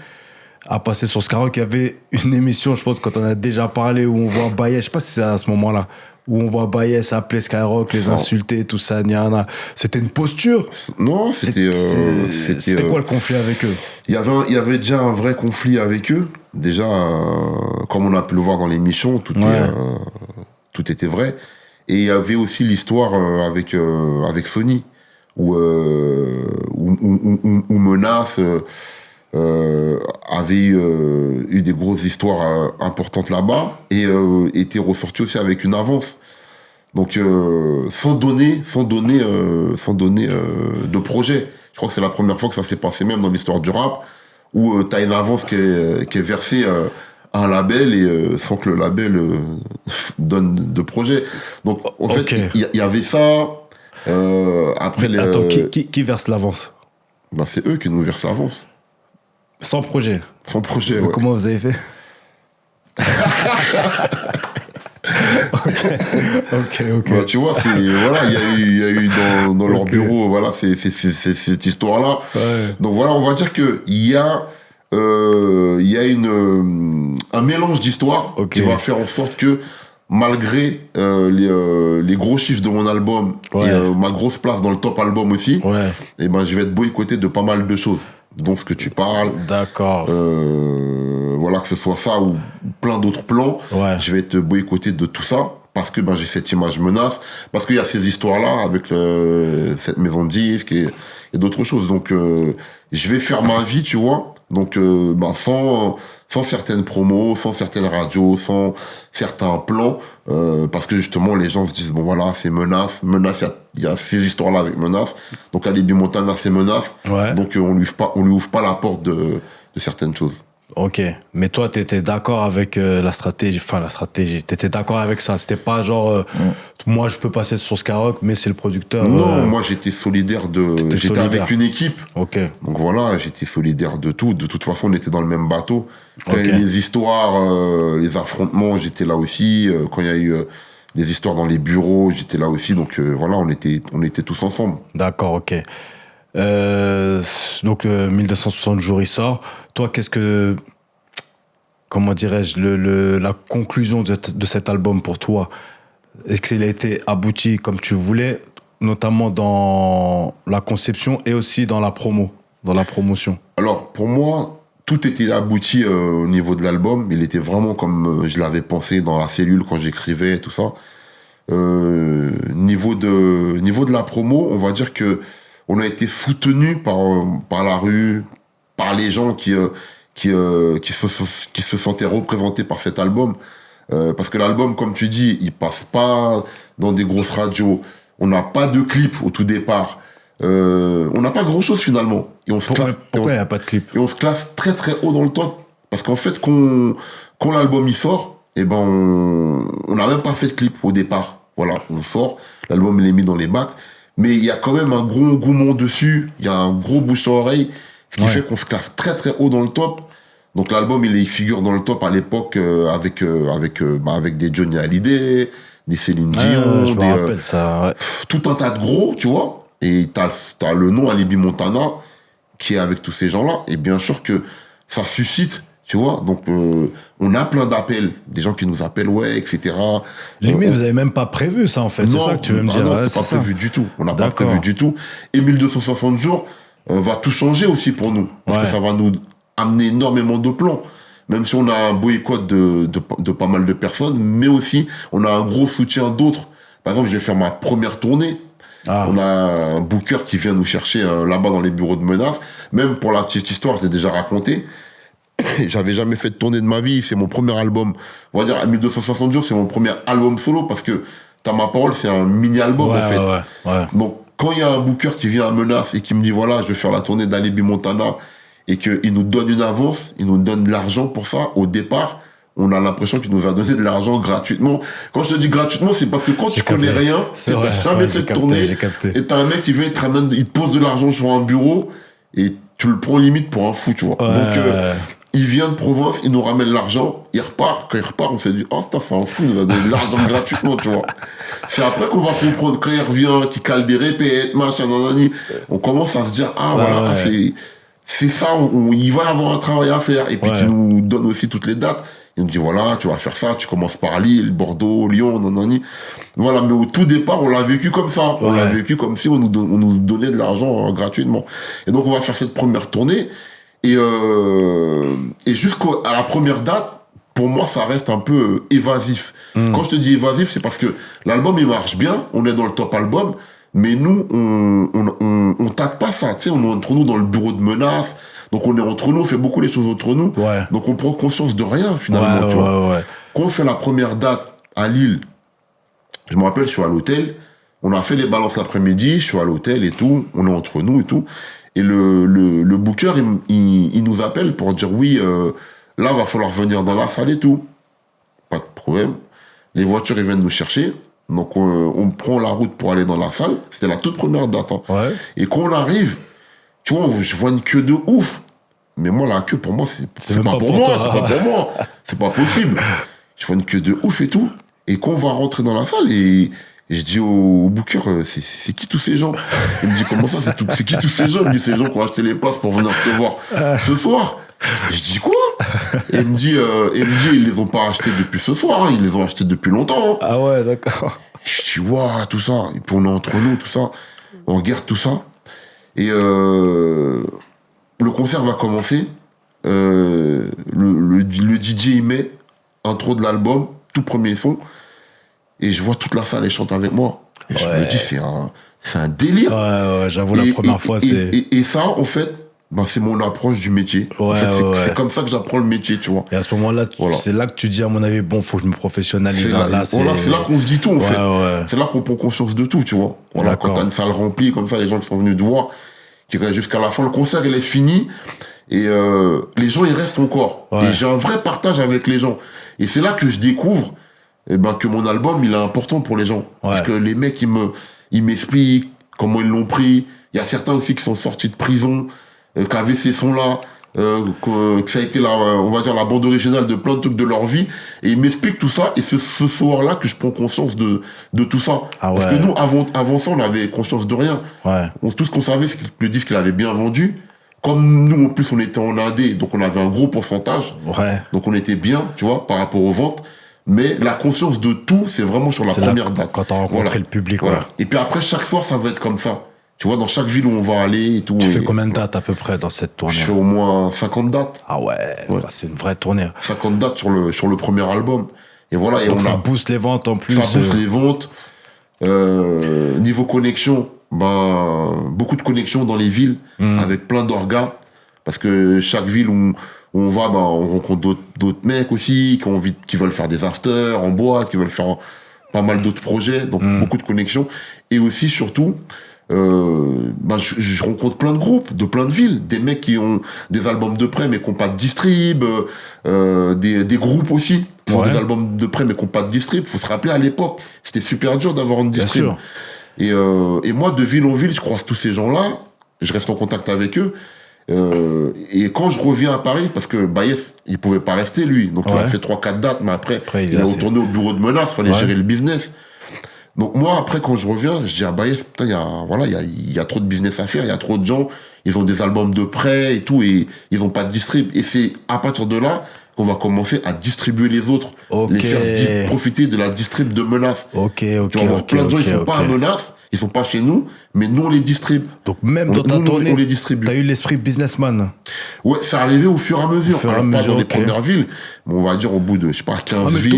Speaker 2: à passer sur Skyrock? Il y avait une émission, je pense, quand on a déjà parlé, où on voit Baez, je sais pas si c'est à ce moment-là, où on voit Baez appeler Skyrock, les
Speaker 1: Ça.
Speaker 2: insulter, tout ça, niana. C'était une posture.
Speaker 1: Non, c'était
Speaker 2: C'était quoi le conflit avec eux?
Speaker 1: Il y avait déjà un vrai conflit avec eux. Déjà, comme on a pu le voir dans l'émission, tout était vrai. Et il y avait aussi l'histoire avec Sony, où Menace avait eu des grosses histoires importantes là-bas, et était ressorti aussi avec une avance. Donc sans donner de projet. Je crois que c'est la première fois que ça s'est passé, même dans l'histoire du rap, où t'as une avance qui est versée à un label, et sans que le label donne de projet. Donc en fait,
Speaker 2: Ok.
Speaker 1: il y avait ça. Après,
Speaker 2: Mais attends, qui verse l'avance?
Speaker 1: bah, c'est eux qui nous versent l'avance.
Speaker 2: Sans projet.
Speaker 1: Sans projet,
Speaker 2: Mais
Speaker 1: ouais.
Speaker 2: comment vous avez fait? Ok.
Speaker 1: Bah, tu vois, voilà, il y a eu dans leur
Speaker 2: Ok.
Speaker 1: bureau, voilà, cette histoire-là.
Speaker 2: Ouais.
Speaker 1: Donc voilà, on va dire que il y a un mélange d'histoires
Speaker 2: Ok.
Speaker 1: qui va faire en sorte que, malgré les gros chiffres de mon album,
Speaker 2: Ouais.
Speaker 1: et ma grosse place dans le top album aussi,
Speaker 2: Ouais,
Speaker 1: et ben je vais être boycotté de pas mal de choses, dont ce que tu parles.
Speaker 2: d'accord.
Speaker 1: Voilà, que ce soit ça ou plein d'autres plans,
Speaker 2: Ouais.
Speaker 1: je vais être boycotté de tout ça, parce que j'ai cette image menace, parce qu'il y a ces histoires-là avec cette maison de disques et d'autres choses. Donc, je vais faire ma vie, tu vois. Donc, sans certaines promos, sans certaines radios, sans certains plans, parce que justement, les gens se disent, bon voilà, c'est Menace, il y a ces histoires-là avec Menace. Donc, Alibi Montana, c'est Menace.
Speaker 2: Ouais.
Speaker 1: Donc, on lui ouvre pas la porte de certaines choses.
Speaker 2: Ok, mais toi, t'étais d'accord avec la stratégie, t'étais d'accord avec ça. C'était pas genre, moi, je peux passer sur Skyrock, mais c'est le producteur.
Speaker 1: Non, moi j'étais solidaire
Speaker 2: T'étais
Speaker 1: j'étais
Speaker 2: solidaire.
Speaker 1: avec une équipe.
Speaker 2: Ok,
Speaker 1: Donc voilà, j'étais solidaire de tout. De toute façon, on était dans le même bateau. Quand il y a
Speaker 2: Ok.
Speaker 1: eu les histoires, les affrontements, j'étais là aussi. Quand il y a eu les histoires dans les bureaux, j'étais là aussi. Donc voilà, on était tous ensemble.
Speaker 2: d'accord, ok. Donc, 1260 jours, il sort. Toi, comment dirais-je, la conclusion de cet album pour toi, Est-ce qu'il a été abouti comme tu voulais, notamment dans la conception et aussi dans la promotion?
Speaker 1: Alors, pour moi, tout était abouti au niveau de l'album. Il était vraiment comme je l'avais pensé dans la cellule quand j'écrivais et tout ça. Niveau de la promo, on va dire que on a été soutenu par la rue, par les gens qui se sentaient représentés par cet album. Parce que l'album, comme tu dis, il passe pas dans des grosses radios. On n'a pas de clip au tout départ. On n'a pas grand-chose finalement. Et on se
Speaker 2: Pourquoi
Speaker 1: classe,
Speaker 2: il n'y a pas de clip?
Speaker 1: et on se classe très très haut dans le top. Parce qu'en fait, quand l'album il sort, eh ben on n'a même pas fait de clip au départ. Voilà, on sort, l'album il est mis dans les bacs. Mais il y a quand même un gros engouement dessus. Il y a un gros bouche à oreille. Ce qui fait qu'on se classe très très haut dans le top. Donc l'album, il figure dans le top à l'époque avec des Johnny Hallyday, des Céline Dion,
Speaker 2: Je me rappelle ça, ouais.
Speaker 1: tout un tas de gros, tu vois. Et t'as le nom Alibi Montana qui est avec tous ces gens-là. Et bien sûr que ça suscite, tu vois. Donc on a plein d'appels, des gens qui nous appellent, ouais, etc.
Speaker 2: Limite, vous avez même pas prévu ça en fait, c'est ça que tu veux me dire?
Speaker 1: Non,
Speaker 2: Ouais,
Speaker 1: c'est pas
Speaker 2: ça.
Speaker 1: prévu du tout. On n'a pas
Speaker 2: D'accord.
Speaker 1: prévu du tout. Et 1260 jours va tout changer aussi pour nous. Parce
Speaker 2: Ouais.
Speaker 1: que ça va nous amener énormément de plans. Même si on a un boycott de pas mal de personnes, mais aussi on a un gros soutien d'autres. Par exemple, je vais faire ma première tournée.
Speaker 2: Ah.
Speaker 1: On a un booker qui vient nous chercher là-bas dans les bureaux de menaces. Même pour la petite histoire, je l'ai déjà raconté. J'avais jamais fait de tournée de ma vie. C'est mon premier album. On va dire, à 1260 jours, c'est mon premier album solo parce que T'as ma parole, c'est un mini-album en fait.
Speaker 2: Ouais.
Speaker 1: Donc, quand il y a un booker qui vient à Menace et qui me dit voilà, je vais faire la tournée d'Alibi Montana et qu'il nous donne une avance, il nous donne de l'argent pour ça, au départ, on a l'impression qu'il nous a donné de l'argent gratuitement. Quand je te dis gratuitement, c'est parce que quand tu connais rien, tu n'as jamais fait de tournée, et t'as un mec qui vient, il te pose de l'argent sur un bureau et tu le prends limite pour un fou, tu vois. Donc, il vient de province, il nous ramène l'argent, il repart. Quand il repart, on s'est dit, oh putain, c'est un fou, il nous a donné de l'argent gratuitement, tu vois. C'est après qu'on va comprendre, quand il revient, qu'il cale des répètes, machin, nanani, on commence à se dire, ah voilà, ah, c'est ça, il va avoir un travail à faire. Et puis, qui nous donne aussi toutes les dates. Il nous dit, voilà, tu vas faire ça, tu commences par Lille, Bordeaux, Lyon, nanani. Voilà, mais au tout départ, on l'a vécu comme ça. On l'a vécu comme si on nous donnait de l'argent gratuitement. Et donc, on va faire cette première tournée. Et jusqu'à la première date, pour moi, ça reste un peu évasif. Quand je te dis évasif, c'est parce que l'album, il marche bien, on est dans le top album, mais nous, on tâte pas ça. Tu sais, on est entre nous dans le bureau de menaces, donc on est entre nous, on fait beaucoup les choses entre nous, donc on prend conscience de rien, finalement, tu vois. Quand on fait la première date à Lille, je me rappelle, je suis à l'hôtel, on a fait les balances l'après-midi, je suis à l'hôtel et tout, on est entre nous et tout. Et le booker, il nous appelle pour dire oui, là, va falloir venir dans la salle et tout. Pas de problème. Les voitures, ils viennent nous chercher. Donc, on prend la route pour aller dans la salle. C'était la toute première date. Hein. Et quand on arrive, tu vois, je vois une queue de ouf. Mais moi, la queue, pour moi, c'est pas pour moi. C'est pas pour moi. C'est pas possible. Je vois une queue de ouf et tout. Et quand on va rentrer dans la salle, et je dis au booker, c'est qui tous ces gens? Il me dit, comment ça, c'est qui tous ces gens? Il me dit, c'est les gens qui ont acheté les passes pour venir te voir ce soir. Je dis, quoi? Et il me dit, ils les ont pas achetés depuis ce soir, hein, ils les ont achetés depuis longtemps. Hein.
Speaker 2: Ah ouais, d'accord.
Speaker 1: Je dis, waouh, tout ça. Et puis on est entre nous, tout ça. On regarde tout ça. Et le concert va commencer. Le DJ, il met intro de l'album, tout premier son. Et je vois toute la salle, elle chante avec moi. Et je me dis, c'est un délire.
Speaker 2: Ouais, j'avoue, la première fois, c'est...
Speaker 1: Et ça, en fait, c'est mon approche du métier. En fait, c'est comme ça que j'apprends le métier, tu vois.
Speaker 2: Et à ce moment-là, c'est là que tu dis, à mon avis, bon, faut que je me professionnalise. C'est
Speaker 1: là qu'on se dit tout, en fait. C'est là qu'on prend conscience de tout, tu vois. Voilà, quand t'as une salle remplie, comme ça, les gens qui sont venus te voir, qui restent jusqu'à la fin, le concert, il est fini. Et les gens, ils restent encore. Et j'ai un vrai partage avec les gens. Et c'est là que je découvre que mon album, il est important pour les gens. Parce que les mecs, ils m'expliquent comment ils l'ont pris. Il y a certains aussi qui sont sortis de prison, qui avaient ces sons-là, que ça a été, on va dire, la bande originale de plein de trucs de leur vie. Et ils m'expliquent tout ça. Et c'est ce soir-là que je prends conscience de tout ça. Parce que nous, avant ça, on avait conscience de rien. Tout ce qu'on savait, c'est que le disque, il avait bien vendu. Comme nous, en plus, on était en AD, donc on avait un gros pourcentage. Donc on était bien, tu vois, par rapport aux ventes. Mais la conscience de tout, c'est vraiment sur la
Speaker 2: C'est
Speaker 1: première
Speaker 2: là,
Speaker 1: date.
Speaker 2: quand t'as rencontré
Speaker 1: Voilà.
Speaker 2: le public,
Speaker 1: Voilà.
Speaker 2: ouais.
Speaker 1: Et puis après, chaque soir, ça va être comme ça. Tu vois, dans chaque ville où on va aller et tout.
Speaker 2: Tu
Speaker 1: et
Speaker 2: fais combien de dates à peu près dans cette tournée?
Speaker 1: Je fais au moins 50 dates.
Speaker 2: Ah ouais,
Speaker 1: Ouais.
Speaker 2: bah, c'est une vraie tournée.
Speaker 1: 50 dates sur le premier album. Et voilà. Et
Speaker 2: Donc
Speaker 1: on
Speaker 2: ça
Speaker 1: a,
Speaker 2: booste les ventes en plus.
Speaker 1: ça booste les ventes. Niveau connexion, beaucoup de connexions dans les villes avec plein d'orgas. Parce que chaque ville où on va, on rencontre d'autres mecs aussi qui veulent faire des afters en boîte, qui veulent faire pas mal d'autres projets. Donc beaucoup de connexions. Et aussi, surtout, je rencontre plein de groupes de plein de villes, des mecs qui ont des albums de près mais qui n'ont pas de distrib, des groupes aussi qui ont
Speaker 2: Ouais.
Speaker 1: des albums de près mais qui n'ont pas de distrib. Faut se rappeler, à l'époque, c'était super dur d'avoir une
Speaker 2: Bien
Speaker 1: distrib.
Speaker 2: sûr.
Speaker 1: Et moi, de ville en ville, je croise tous ces gens-là, je reste en contact avec eux. Et quand je reviens à Paris, parce que Baïef, il pouvait pas rester, lui, donc il a
Speaker 2: Ouais.
Speaker 1: fait 3-4 dates, mais après
Speaker 2: il
Speaker 1: il
Speaker 2: est
Speaker 1: a
Speaker 2: assez-
Speaker 1: retourné au bureau de menace, fallait
Speaker 2: Ouais.
Speaker 1: gérer le business. Donc moi, après, quand je reviens, je dis à Baïef, putain, il y a trop de business à faire, il y a trop de gens, ils ont des albums de prêt et tout, et ils ont pas de distrib. Et c'est à partir de là qu'on va commencer à distribuer les autres,
Speaker 2: Ok.
Speaker 1: les faire profiter de la distrib de menace.
Speaker 2: Ok,
Speaker 1: Tu vas voir plein de gens, ils sont pas à menace, ils sont pas chez nous, mais nous, on les distribue.
Speaker 2: Donc même dans ta
Speaker 1: Nous,
Speaker 2: tournée,
Speaker 1: on les distribue.
Speaker 2: t'as eu l'esprit businessman.
Speaker 1: Ouais, c'est arrivé au fur et à mesure.
Speaker 2: Au fur et à
Speaker 1: Alors, pas
Speaker 2: mesure,
Speaker 1: dans les
Speaker 2: ok.
Speaker 1: premières villes, mais on va dire au bout de, je sais pas, 15
Speaker 2: Ah, mais
Speaker 1: villes.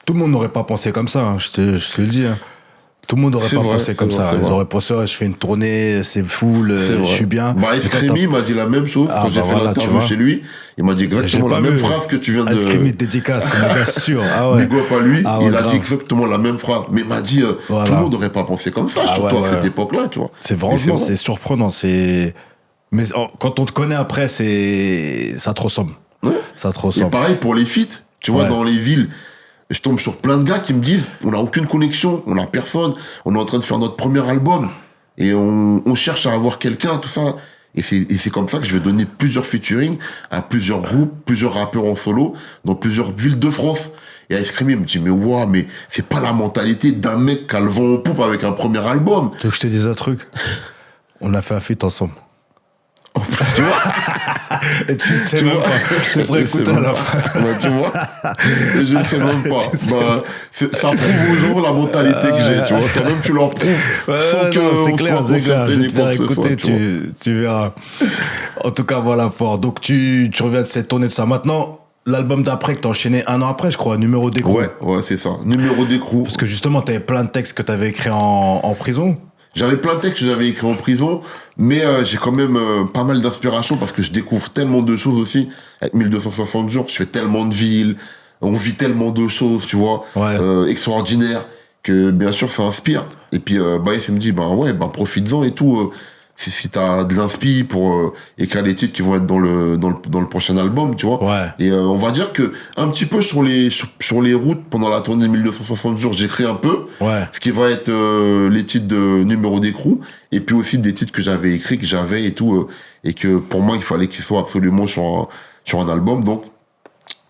Speaker 2: tout le monde n'aurait pas pensé comme ça, hein, je te le dis. Hein. Tout le monde n'aurait
Speaker 1: C'est
Speaker 2: pas
Speaker 1: vrai,
Speaker 2: pensé
Speaker 1: c'est
Speaker 2: comme
Speaker 1: vrai,
Speaker 2: ça.
Speaker 1: c'est
Speaker 2: Ils
Speaker 1: vrai.
Speaker 2: auraient pensé, ouais, je fais une tournée, c'est full,
Speaker 1: C'est
Speaker 2: je
Speaker 1: vrai.
Speaker 2: suis bien.
Speaker 1: Bah,
Speaker 2: Et toi,
Speaker 1: Escrimi m'a dit la même chose
Speaker 2: Ah,
Speaker 1: quand j'ai
Speaker 2: bah
Speaker 1: fait
Speaker 2: voilà,
Speaker 1: l'interview
Speaker 2: tu vois.
Speaker 1: chez lui. Il m'a dit exactement la même phrase que tu viens de.
Speaker 2: Escrimi dédicace, mais bien sûr. Ah ouais.
Speaker 1: Big up à lui,
Speaker 2: Ah ouais,
Speaker 1: il a
Speaker 2: grave.
Speaker 1: dit exactement la même phrase. Mais il m'a dit,
Speaker 2: Voilà.
Speaker 1: tout le monde n'aurait pas pensé comme ça,
Speaker 2: Ah
Speaker 1: surtout
Speaker 2: ouais,
Speaker 1: à cette
Speaker 2: ouais.
Speaker 1: époque-là, tu vois.
Speaker 2: C'est
Speaker 1: Et
Speaker 2: franchement,
Speaker 1: vrai.
Speaker 2: c'est surprenant. Mais quand on te connaît après, ça te ressemble.
Speaker 1: Ouais.
Speaker 2: Ça te
Speaker 1: Et
Speaker 2: ressemble.
Speaker 1: pareil pour les feats, tu vois,
Speaker 2: Ouais.
Speaker 1: dans les villes, je tombe sur plein de gars qui me disent, on n'a aucune connexion, on n'a personne, on est en train de faire notre premier album, et on cherche à avoir quelqu'un, tout ça. Et c'est comme ça que je vais donner plusieurs featuring à plusieurs groupes, plusieurs rappeurs en solo, dans plusieurs villes de France. Et à Escrimi, il me dit, mais ouah, mais c'est pas la mentalité d'un mec qui a le vent en poupe avec un premier album.
Speaker 2: Tu veux que je te dise un truc? On a fait un feat ensemble.
Speaker 1: Tu vois?
Speaker 2: Et tu sais
Speaker 1: Tu
Speaker 2: même
Speaker 1: vois?
Speaker 2: pas. Je te ferai
Speaker 1: Je sais
Speaker 2: écouter à
Speaker 1: même
Speaker 2: la
Speaker 1: pas.
Speaker 2: fin.
Speaker 1: Ouais, tu vois? Et je ne sais même pas. Ça prouve aux gens la mentalité que j'ai, tu vois. Toi-même, tu leur prouves. sans que
Speaker 2: non, c'est
Speaker 1: on
Speaker 2: clair,
Speaker 1: soit
Speaker 2: c'est clair.
Speaker 1: concerté
Speaker 2: Je vais
Speaker 1: ni
Speaker 2: te
Speaker 1: quoi
Speaker 2: faire
Speaker 1: que ce soit,
Speaker 2: écouter,
Speaker 1: tu vois.
Speaker 2: tu verras. En tout cas, voilà, fort. Donc, tu reviens de cette tournée de ça. Maintenant, l'album d'après que t'as enchaîné un an après, je crois, Numéro d'écrou.
Speaker 1: Ouais, c'est ça. Numéro d'écrou.
Speaker 2: Parce que justement, t'avais plein de textes que t'avais écrits en prison.
Speaker 1: J'avais plein de textes que j'avais écrits en prison, mais j'ai quand même pas mal d'inspiration parce que je découvre tellement de choses aussi. Avec 1260 jours, je fais tellement de villes, on vit tellement de choses, tu vois,
Speaker 2: Ouais.
Speaker 1: extraordinaires, que bien sûr ça inspire. Et puis Baïs il me dit, profites-en et tout. Si t'as de l'inspi pour écrire les titres qui vont être dans le prochain album, tu vois.
Speaker 2: Ouais.
Speaker 1: Et on va dire que un petit peu sur les routes pendant la tournée 1260 jours, j'écris un peu.
Speaker 2: Ouais.
Speaker 1: Ce qui va être les titres de Numéro d'écrou, et puis aussi des titres que j'avais écrits, que j'avais et tout, et que pour moi, il fallait qu'ils soient absolument sur un album. Donc,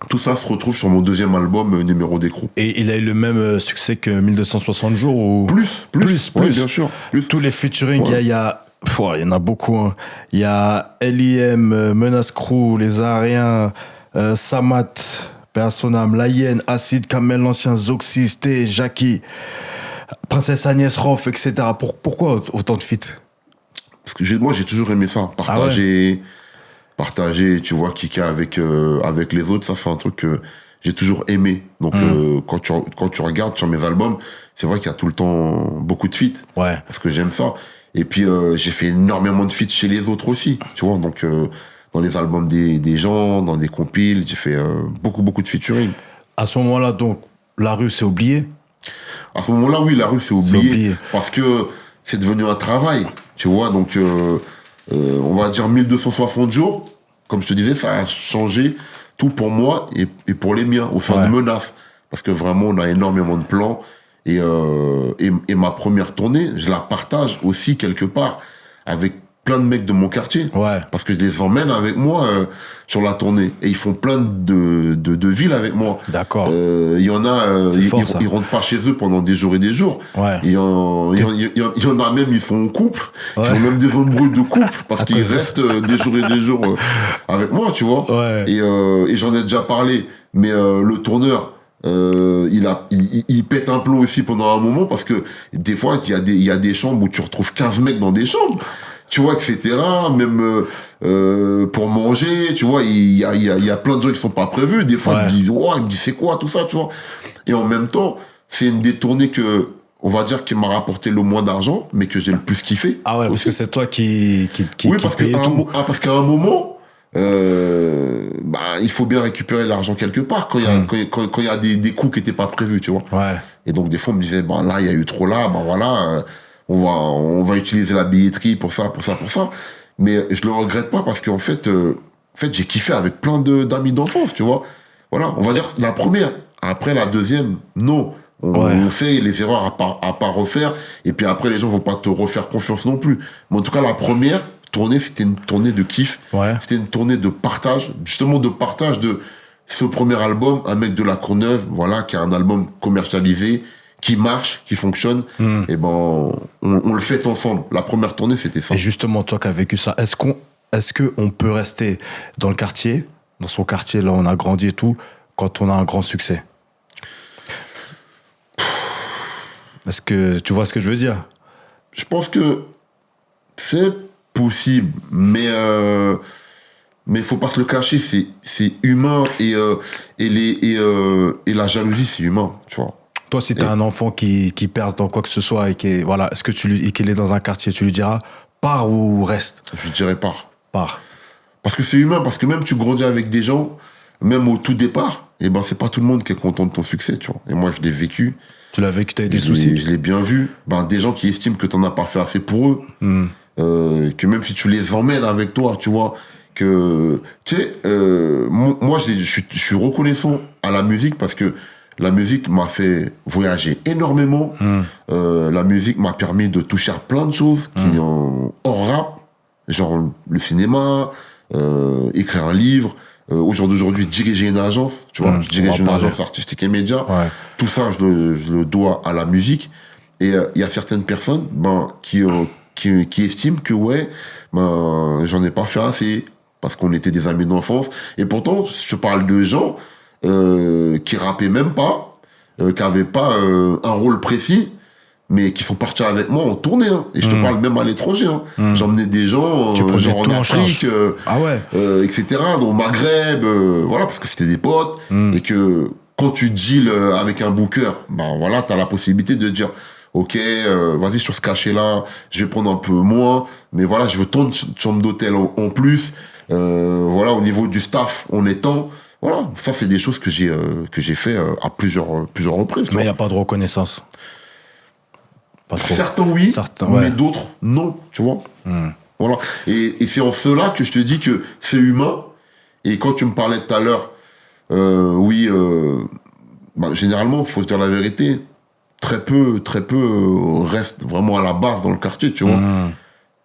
Speaker 1: tout ça se retrouve sur mon deuxième album, Numéro d'écrou.
Speaker 2: Et il a eu le même succès que 1260 jours ou...
Speaker 1: Plus. Ouais, bien sûr. Plus.
Speaker 2: Tous les featuring,
Speaker 1: Ouais.
Speaker 2: il y en a beaucoup. Hein. Il y a L.I.M., Menace Crew, Les Ariens, Samat, Personam, La Hyène, Acide, Kamel l'Ancien, Zoxys, T, Jackie, Princesse Agnès Roff, etc. Pourquoi autant de feats?
Speaker 1: Parce que moi, j'ai toujours aimé ça. Partager, tu vois, Kika avec les autres, ça, c'est un truc que j'ai toujours aimé. Donc, quand tu regardes sur mes albums, c'est vrai qu'il y a tout le temps beaucoup de feats.
Speaker 2: Ouais.
Speaker 1: Parce que j'aime ça. Et puis, j'ai fait énormément de feats chez les autres aussi, tu vois. Donc, dans les albums des gens, dans des compiles, j'ai fait beaucoup de featuring.
Speaker 2: À ce moment-là, donc, la rue s'est oubliée.
Speaker 1: À ce moment-là, oui, la rue, c'est oublié. Parce que c'est devenu un travail, tu vois. Donc, on va dire 1260 jours. Comme je te disais, ça a changé tout pour moi et pour les miens, au sein de Menace. Parce que vraiment, on a énormément de plans. Et ma première tournée, je la partage aussi quelque part avec plein de mecs de mon quartier.
Speaker 2: Ouais.
Speaker 1: Parce que je les emmène avec moi sur la tournée. Et ils font plein de villes avec moi.
Speaker 2: D'accord.
Speaker 1: Il y en a, ils rentrent pas chez eux pendant des jours et des jours.
Speaker 2: Ouais.
Speaker 1: Il y en a même, ils sont en couple.
Speaker 2: Ouais.
Speaker 1: Ils ont même des embrouilles de couple parce
Speaker 2: À
Speaker 1: qu'ils
Speaker 2: cause de
Speaker 1: restent des jours et des jours avec moi, tu vois.
Speaker 2: Ouais.
Speaker 1: Et j'en ai déjà parlé. Mais le tourneur, il pète un plomb aussi pendant un moment parce que des fois, il y a des chambres où tu retrouves 15 mecs dans des chambres, tu vois, etc. Même pour manger, tu vois, il y a plein de gens qui sont pas prévus. Des fois, il me dit, c'est quoi tout ça, tu vois. Et en même temps, c'est une des tournées que, on va dire, qui m'a rapporté le moins d'argent, mais que j'ai le plus kiffé.
Speaker 2: Ah ouais, parce que c'est toi qui
Speaker 1: oui, parce
Speaker 2: payais tout.
Speaker 1: parce qu'à un moment, il faut bien récupérer l'argent quelque part quand il y a des coûts qui n'étaient pas prévus, tu vois.
Speaker 2: Ouais.
Speaker 1: Et donc, des fois, on me disait, là, il y a eu trop là, voilà, on va utiliser la billetterie pour ça. Mais je le regrette pas parce qu'en fait, j'ai kiffé avec plein d'amis d'enfance, tu vois. Voilà, on va dire la première. Après, la deuxième, non. On fait les erreurs à pas refaire. Et puis après, les gens vont pas te refaire confiance non plus. Mais en tout cas, la première tournée, c'était une tournée de kiff. Ouais. C'était une tournée de partage. Justement, de partage de ce premier album, Un mec de la Courneuve, voilà, qui a un album commercialisé, qui marche, qui fonctionne. Et on le fait ensemble. La première tournée, c'était ça.
Speaker 2: Et justement, toi qui as vécu ça, est-ce qu'on peut rester dans le quartier, dans son quartier, là, on a grandi et tout, quand on a un grand succès? Est-ce que tu vois ce que je veux dire?
Speaker 1: Je pense que c'est possible, mais faut pas se le cacher, c'est humain et la jalousie, c'est humain, tu vois.
Speaker 2: Toi, si t'as un enfant qui perce dans quoi que ce soit et est-ce que qu'il est dans un quartier, tu lui diras pars ou reste?
Speaker 1: Je lui dirais pars.
Speaker 2: Pars.
Speaker 1: Parce que c'est humain, parce que même tu grandis avec des gens, même au tout départ, c'est pas tout le monde qui est content de ton succès, tu vois. Et moi, je l'ai vécu.
Speaker 2: Tu l'as vécu, t'as eu des soucis?
Speaker 1: Je l'ai bien vu. Des gens qui estiment que t'en as pas fait assez pour eux. Que même si tu les emmènes avec toi, tu vois, que... Tu sais, moi, je suis reconnaissant à la musique parce que la musique m'a fait voyager énormément. La musique m'a permis de toucher à plein de choses qui hors rap, genre le cinéma, écrire un livre... au jour d'aujourd'hui, diriger une agence, tu vois, je dirige une agence artistique et média. Ouais. Tout ça, je le dois à la musique. Et il y a certaines personnes qui estiment que, j'en ai pas fait assez, parce qu'on était des amis d'enfance. Et pourtant, je parle de gens qui rappaient même pas, qui avaient pas un rôle précis, mais qui sont partis avec moi en tournée. Hein. Et je te parle même à l'étranger. Hein. J'emmenais des gens, genre en Afrique, etc., au Maghreb, voilà, parce que c'était des potes. Et que quand tu deals avec un booker, t'as la possibilité de dire, ok, vas-y, sur ce cachet-là, je vais prendre un peu moins, mais voilà, je veux tant de chambres d'hôtel en plus. Voilà, au niveau du staff, on est tant. Voilà, ça, c'est des choses que j'ai fait à plusieurs reprises.
Speaker 2: Mais il n'y a pas de reconnaissance.
Speaker 1: Certains oui, mais d'autres non, tu vois. Voilà. Et c'est en cela que je te dis que c'est humain. Et quand tu me parlais tout à l'heure, généralement, il faut se dire la vérité, très peu restent vraiment à la base dans le quartier, tu vois.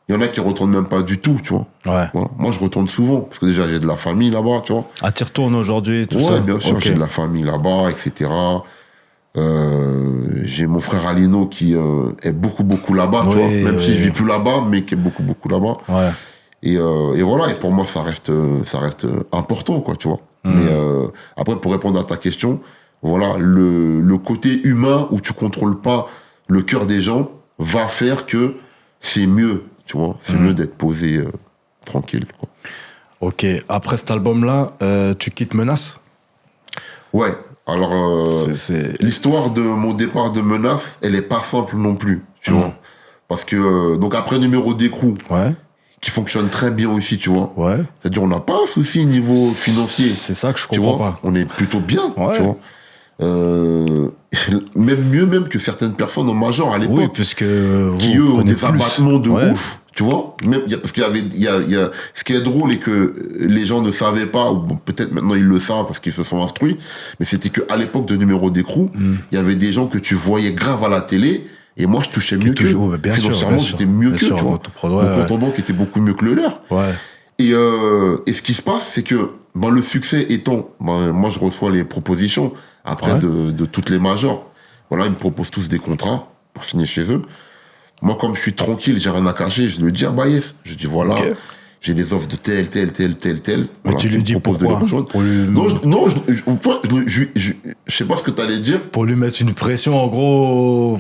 Speaker 1: Il y en a qui ne retournent même pas du tout, tu vois. Ouais. Voilà. Moi, je retourne souvent, parce que déjà, j'ai de la famille là-bas, tu vois.
Speaker 2: Ah, tu retournes aujourd'hui, tout ça?
Speaker 1: Ouais, bien sûr, j'ai de la famille là-bas, etc. J'ai mon frère Alino qui est beaucoup là-bas, tu vois, même s'il vit plus là-bas, mais qui est beaucoup là-bas. Ouais. Et voilà, et pour moi, ça reste important, quoi, tu vois. Mais après, pour répondre à ta question, voilà, le côté humain où tu contrôles pas le cœur des gens va faire que c'est mieux, tu vois. C'est mieux d'être posé tranquille, quoi.
Speaker 2: Ok, après cet album-là, tu quittes Menace?
Speaker 1: Ouais. Alors, l'histoire de mon départ de Menace, elle est pas simple non plus, tu vois. Parce que, donc après Numéro d'écrou, qui fonctionne très bien aussi, tu vois. Ouais. C'est-à-dire, on n'a pas un souci niveau financier.
Speaker 2: C'est ça que je comprends pas.
Speaker 1: On est plutôt bien, tu vois. Même mieux que certaines personnes en major à l'époque.
Speaker 2: Oui, puisque
Speaker 1: qui, eux, ont des abattements de ouf. Tu vois, même parce qu'il y a ce qui est drôle et que les gens ne savaient pas, ou peut-être maintenant ils le savent parce qu'ils se sont instruits, mais c'était qu'à l'époque de Numéro d'écrou, il y avait des gens que tu voyais grave à la télé, et moi je touchais mieux qu'eux. Financièrement, j'étais mieux qu'eux, tu vois. Mon compte en banque était beaucoup mieux que le leur. Ouais. Et ce qui se passe, c'est que le succès étant, moi je reçois les propositions après de toutes les majors. Voilà, ils me proposent tous des contrats pour signer chez eux. Moi, comme je suis tranquille, j'ai rien à cacher, je lui dis, yes. Je dis, voilà. Okay. j'ai les offres de tel.
Speaker 2: Mais
Speaker 1: Voilà,
Speaker 2: tu
Speaker 1: qui
Speaker 2: lui
Speaker 1: me
Speaker 2: dis
Speaker 1: proposent de les
Speaker 2: pourquoi
Speaker 1: rejoindre.
Speaker 2: pour lui,
Speaker 1: Non, je sais pas ce que t'allais dire.
Speaker 2: pour lui mettre une pression, en gros,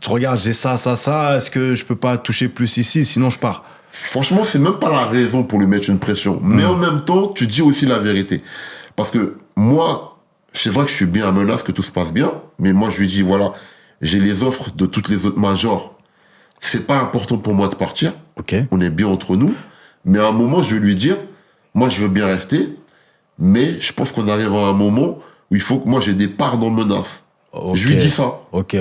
Speaker 2: tu regardes, j'ai ça, est-ce que je peux pas toucher plus ici, sinon je pars.
Speaker 1: Franchement, c'est même pas la raison pour lui mettre une pression. Mais en même temps, tu dis aussi la vérité. Parce que moi, c'est vrai que je suis bien à Menace, que tout se passe bien. Mais moi, je lui dis, voilà, j'ai les offres de toutes les autres majors. C'est pas important pour moi de partir.
Speaker 2: Ok.
Speaker 1: On est bien entre nous. Mais à un moment, je vais lui dire, moi, je veux bien rester. Mais je pense qu'on arrive à un moment où il faut que moi, j'ai des parts dans Menace.
Speaker 2: Ok.
Speaker 1: Je lui dis ça.
Speaker 2: Ok.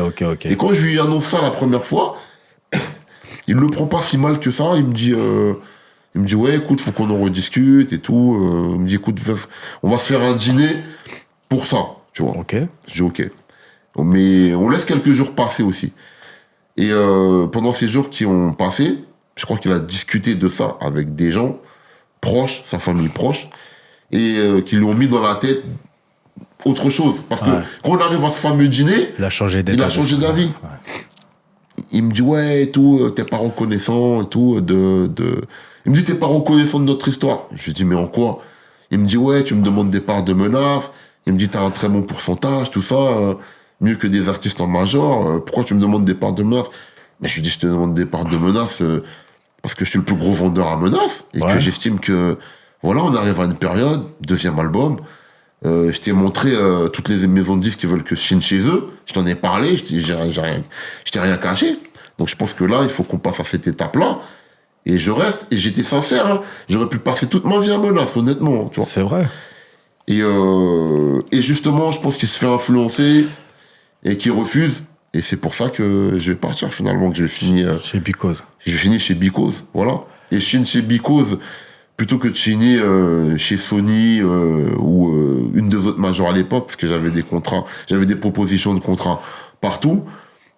Speaker 1: Et quand je lui annonce ça la première fois, il le prend pas si mal que ça. Il me dit, ouais, écoute, faut qu'on en rediscute et tout. Il me dit, écoute, on va se faire un dîner pour ça, tu vois.
Speaker 2: Ok.
Speaker 1: Je dis, ok. Mais on laisse quelques jours passer aussi. Et pendant ces jours qui ont passé, je crois qu'il a discuté de ça avec des gens proches, sa famille proche, et qui lui ont mis dans la tête autre chose. Parce que quand on arrive à ce fameux dîner,
Speaker 2: Il a changé
Speaker 1: il a changé d'avis.
Speaker 2: Ouais.
Speaker 1: Il me dit, ouais, et tout, t'es pas reconnaissant, et tout, Il me dit, t'es pas reconnaissant de notre histoire. Je lui dis, mais en quoi? Il me dit, ouais, tu me demandes des parts de menaces. Il me dit, t'as un très bon pourcentage, tout ça, mieux que des artistes en major. Pourquoi tu me demandes des parts de menaces? Mais je lui dis, je te demande des parts de menaces parce que je suis le plus gros vendeur à menaces et que j'estime que, voilà, on arrive à une période, deuxième album. Je t'ai montré toutes les maisons de disques qui veulent que je signe chez eux. Je t'en ai parlé, je t'ai rien caché. Donc je pense que là, il faut qu'on passe à cette étape-là. Et je reste, et j'étais sincère, hein. J'aurais pu passer toute ma vie à Menace, honnêtement. Tu vois.
Speaker 2: C'est vrai.
Speaker 1: Et justement, je pense qu'il se fait influencer et qu'il refuse. Et c'est pour ça que je vais partir finalement, que je vais finir.
Speaker 2: Chez Because.
Speaker 1: Je vais finir chez Because, voilà. Et je signe chez Because plutôt que de signer chez Sony ou une des autres majors à l'époque, parce que j'avais des contrats, j'avais des propositions de contrats partout.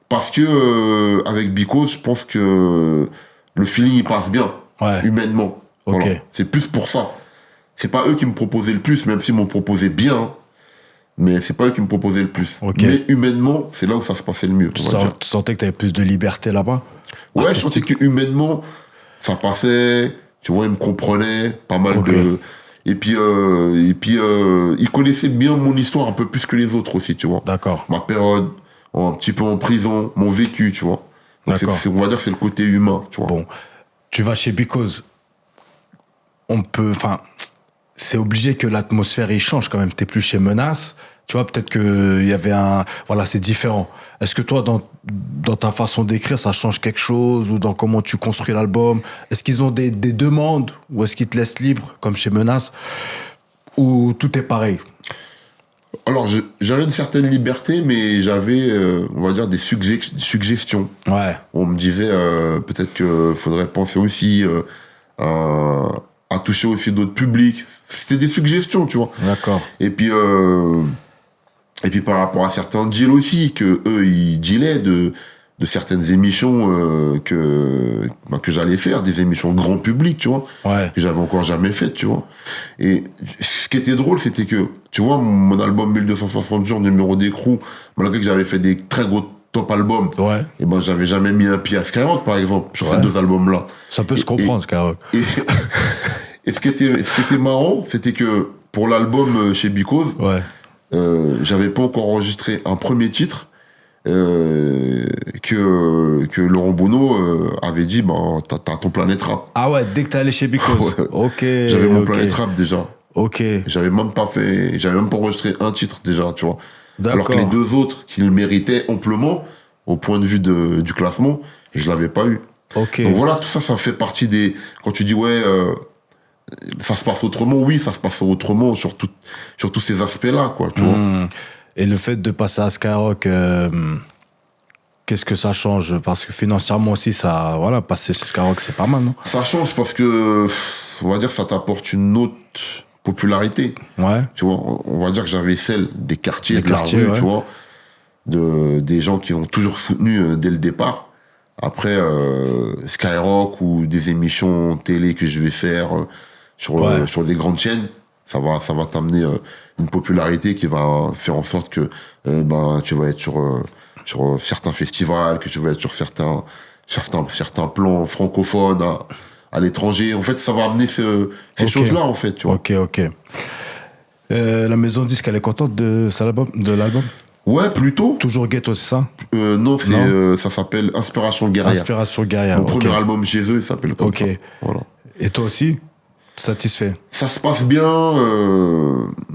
Speaker 1: Parce que avec Because, je pense que le feeling il passe bien, humainement.
Speaker 2: Ok.
Speaker 1: Voilà. C'est plus pour ça. C'est pas eux qui me proposaient le plus, même s'ils m'ont proposé bien. Hein. Mais c'est pas eux qui me proposaient le plus.
Speaker 2: Okay.
Speaker 1: Mais humainement, c'est là où ça se passait le mieux.
Speaker 2: Tu sentais que tu avais plus de liberté là-bas?
Speaker 1: Ouais, je sentais que humainement, ça passait. Tu vois, ils me comprenaient pas mal de. Et puis, ils connaissaient bien mon histoire un peu plus que les autres aussi, tu vois.
Speaker 2: D'accord.
Speaker 1: Ma période, un petit peu en prison, mon vécu, tu vois. Donc on va dire que c'est le côté humain, tu vois.
Speaker 2: Bon, tu vas chez Because. C'est obligé que l'atmosphère y change quand même. T'es plus chez Menace. Tu vois, peut-être qu'il y avait voilà, c'est différent. Est-ce que toi, dans ta façon d'écrire, ça change quelque chose? Ou dans comment tu construis l'album? Est-ce qu'ils ont des demandes? Ou est-ce qu'ils te laissent libre, comme chez Menace? Ou tout est pareil?
Speaker 1: Alors, j'avais une certaine liberté, mais j'avais, on va dire, des suggestions.
Speaker 2: Ouais.
Speaker 1: On me disait, peut-être qu'il faudrait penser aussi à toucher aussi d'autres publics. C'était des suggestions, tu vois.
Speaker 2: D'accord.
Speaker 1: Et puis par rapport à certains deals aussi, que eux, ils dealaient de certaines émissions que j'allais faire, des émissions grand public, tu vois, que j'avais encore jamais faites, tu vois. Et ce qui était drôle, c'était que, tu vois, mon album 1260 jours, numéro d'écrou, malgré que j'avais fait des très gros top albums, et ben j'avais jamais mis un pied à Skyrock, par exemple, sur ces deux albums-là.
Speaker 2: Ça peut se comprendre, Skyrock.
Speaker 1: Et ce qui était marrant, c'était que pour l'album chez Because, j'avais pas encore enregistré un premier titre que Laurent Bono avait dit, t'as ton Planète Rap.
Speaker 2: Ah ouais, dès que t'es allé chez Because. Ok.
Speaker 1: J'avais mon Planète Rap déjà.
Speaker 2: Ok.
Speaker 1: J'avais même pas enregistré un titre déjà, tu vois.
Speaker 2: D'accord.
Speaker 1: Alors que les deux autres, qui le méritaient amplement, au point de vue du classement, je l'avais pas eu.
Speaker 2: Ok.
Speaker 1: Donc voilà, tout ça, ça fait partie des... Quand tu dis, ça se passe autrement, oui, ça se passe autrement sur tous ces aspects-là, quoi, tu vois.
Speaker 2: Et le fait de passer à Skyrock, qu'est-ce que ça change? Parce que financièrement aussi, ça, voilà, passer chez Skyrock, c'est pas mal, non?
Speaker 1: Ça change parce que, on va dire, ça t'apporte une autre popularité.
Speaker 2: Ouais.
Speaker 1: Tu vois, on va dire que j'avais celle des quartiers, de la rue, tu vois, des gens qui ont toujours soutenu dès le départ. Après, Skyrock ou des émissions télé que je vais faire sur des grandes chaînes, ça va t'amener une popularité qui va faire en sorte que tu vas être sur certains festivals, que tu vas être sur certains plans francophones à l'étranger. En fait, ça va amener ces choses-là, en fait, tu vois.
Speaker 2: Ok. La maison de disque, elle est contente de l'album?
Speaker 1: Ouais, plutôt.
Speaker 2: Toujours Ghetto, c'est ça?
Speaker 1: Non, ça s'appelle Inspiration Guerrière.
Speaker 2: Inspiration Guerrière.
Speaker 1: Mon premier album chez eux, il s'appelle comme ça. Voilà.
Speaker 2: Et toi aussi? Satisfait?
Speaker 1: Ça se passe bien,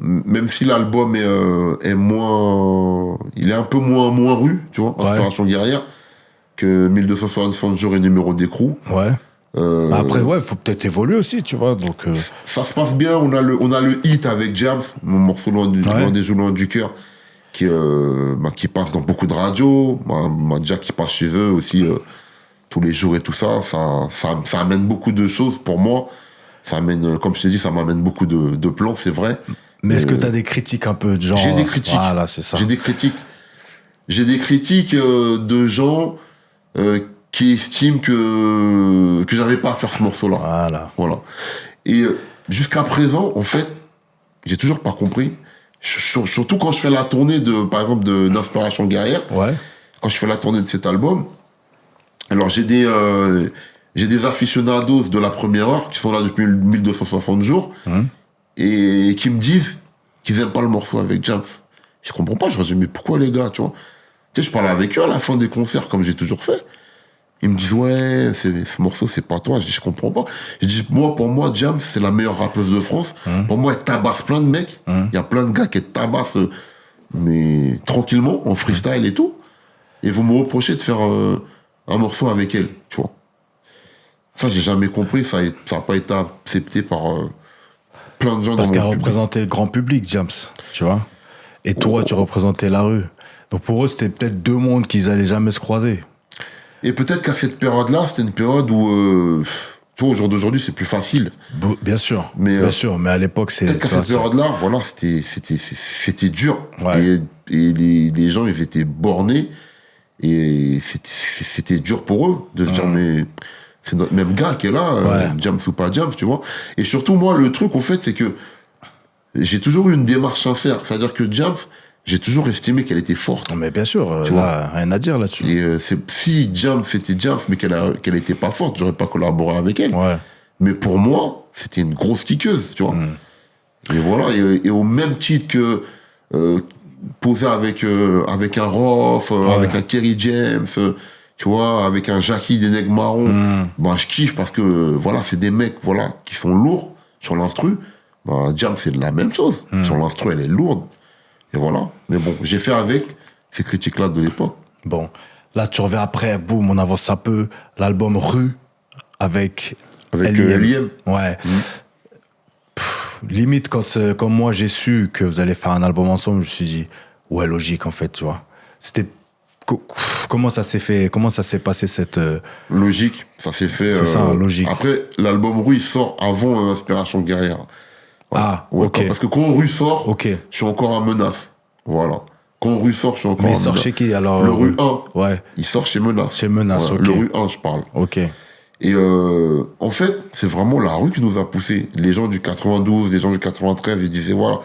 Speaker 1: même si l'album est moins... Il est un peu moins rue, tu vois, Inspiration Guerrière, que 1260 jours et numéro d'écrou.
Speaker 2: Ouais. Après, il faut peut-être évoluer aussi, tu vois. Donc,
Speaker 1: ça se passe bien, on a le hit avec Jams, mon morceau Loin des joues, loin du cœur, qui passe dans beaucoup de radios, déjà qui passe chez eux aussi tous les jours et tout ça. Ça amène beaucoup de choses pour moi. Ça amène, comme je t'ai dit, ça m'amène beaucoup de plans, c'est vrai.
Speaker 2: Mais est-ce que tu as des critiques un peu de genre...
Speaker 1: J'ai des critiques.
Speaker 2: Voilà, c'est ça.
Speaker 1: J'ai des critiques de gens qui estiment que j'avais pas à faire ce morceau-là. Voilà. Et jusqu'à présent, en fait, j'ai toujours pas compris. Surtout quand je fais la tournée par exemple, d'Inspiration Guerrière.
Speaker 2: Ouais.
Speaker 1: Quand je fais la tournée de cet album, alors j'ai des aficionados de la première heure qui sont là depuis 1260 jours et qui me disent qu'ils aiment pas le morceau avec Jams. Je comprends pas, je leur dis mais pourquoi les gars, tu vois? Tu sais, je parlais avec eux à la fin des concerts comme j'ai toujours fait. Ils me disent ouais, ce morceau c'est pas toi. Je dis je comprends pas. Je dis pour moi Jams c'est la meilleure rappeuse de France. Pour moi elle tabasse plein de mecs. Il y a plein de gars qui tabassent mais tranquillement en freestyle et tout. Et vous me reprochez de faire un morceau avec elle, tu vois. Ça, j'ai jamais compris. Ça n'a pas été accepté par plein de gens
Speaker 2: parce
Speaker 1: dans mon
Speaker 2: qu'elle
Speaker 1: public.
Speaker 2: représentait le grand public, Jams, tu vois. Et toi, tu représentais la rue. Donc pour eux, c'était peut-être deux mondes qu'ils allaient jamais se croiser.
Speaker 1: Et peut-être qu'à cette période-là, c'était une période où, tu vois, au jour d'aujourd'hui, c'est plus facile.
Speaker 2: Bien sûr,
Speaker 1: mais
Speaker 2: à l'époque, c'est...
Speaker 1: Peut-être qu'à cette période-là, voilà, c'était dur.
Speaker 2: Ouais.
Speaker 1: Et les gens, ils étaient bornés. Et c'était dur pour eux de se dire, mais c'est notre même gars qui est là, Jams ou pas Jams, tu vois. Et surtout, moi, le truc, en fait, c'est que j'ai toujours eu une démarche sincère. C'est-à-dire que Jams, j'ai toujours estimé qu'elle était forte.
Speaker 2: Mais bien sûr, rien à dire là-dessus.
Speaker 1: Et si Jams, c'était Jams, mais qu'elle était pas forte, j'aurais pas collaboré avec elle.
Speaker 2: Ouais.
Speaker 1: Mais pour moi, c'était une grosse kickeuse, tu vois. Et voilà, et au même titre que poser avec un Roth, avec un Kerry James, tu vois, avec un Jackie des Nègres Marrons, je kiffe parce que, voilà, c'est des mecs, voilà, qui sont lourds sur l'instru. Jam, c'est la même chose. Sur l'instru, elle est lourde. Et voilà. Mais bon, j'ai fait avec ces critiques-là de l'époque.
Speaker 2: Bon. Là, tu reviens après, boum, on avance un peu. L'album Rue avec
Speaker 1: L.I.M.
Speaker 2: Ouais. Limite, quand moi j'ai su que vous allez faire un album ensemble, je me suis dit, ouais, logique en fait, tu vois. C'était. Comment ça s'est fait? Comment ça s'est passé cette.
Speaker 1: Logique, ça s'est fait.
Speaker 2: C'est ça, logique.
Speaker 1: Après, l'album Rue, il sort avant Inspiration Guerrière.
Speaker 2: Voilà.
Speaker 1: Ouais,
Speaker 2: ok.
Speaker 1: Parce que quand Rue sort, je suis encore à Menace. Voilà. Quand Rue sort, je suis encore à Menace.
Speaker 2: Mais il sort chez qui alors?
Speaker 1: Le Rue 1.
Speaker 2: Ouais.
Speaker 1: Il sort chez Menace.
Speaker 2: Chez Menace, ok.
Speaker 1: Le Rue 1, je parle.
Speaker 2: Ok.
Speaker 1: Et en fait, c'est vraiment la rue qui nous a poussés. Les gens du 92, les gens du 93, ils disaient, voilà,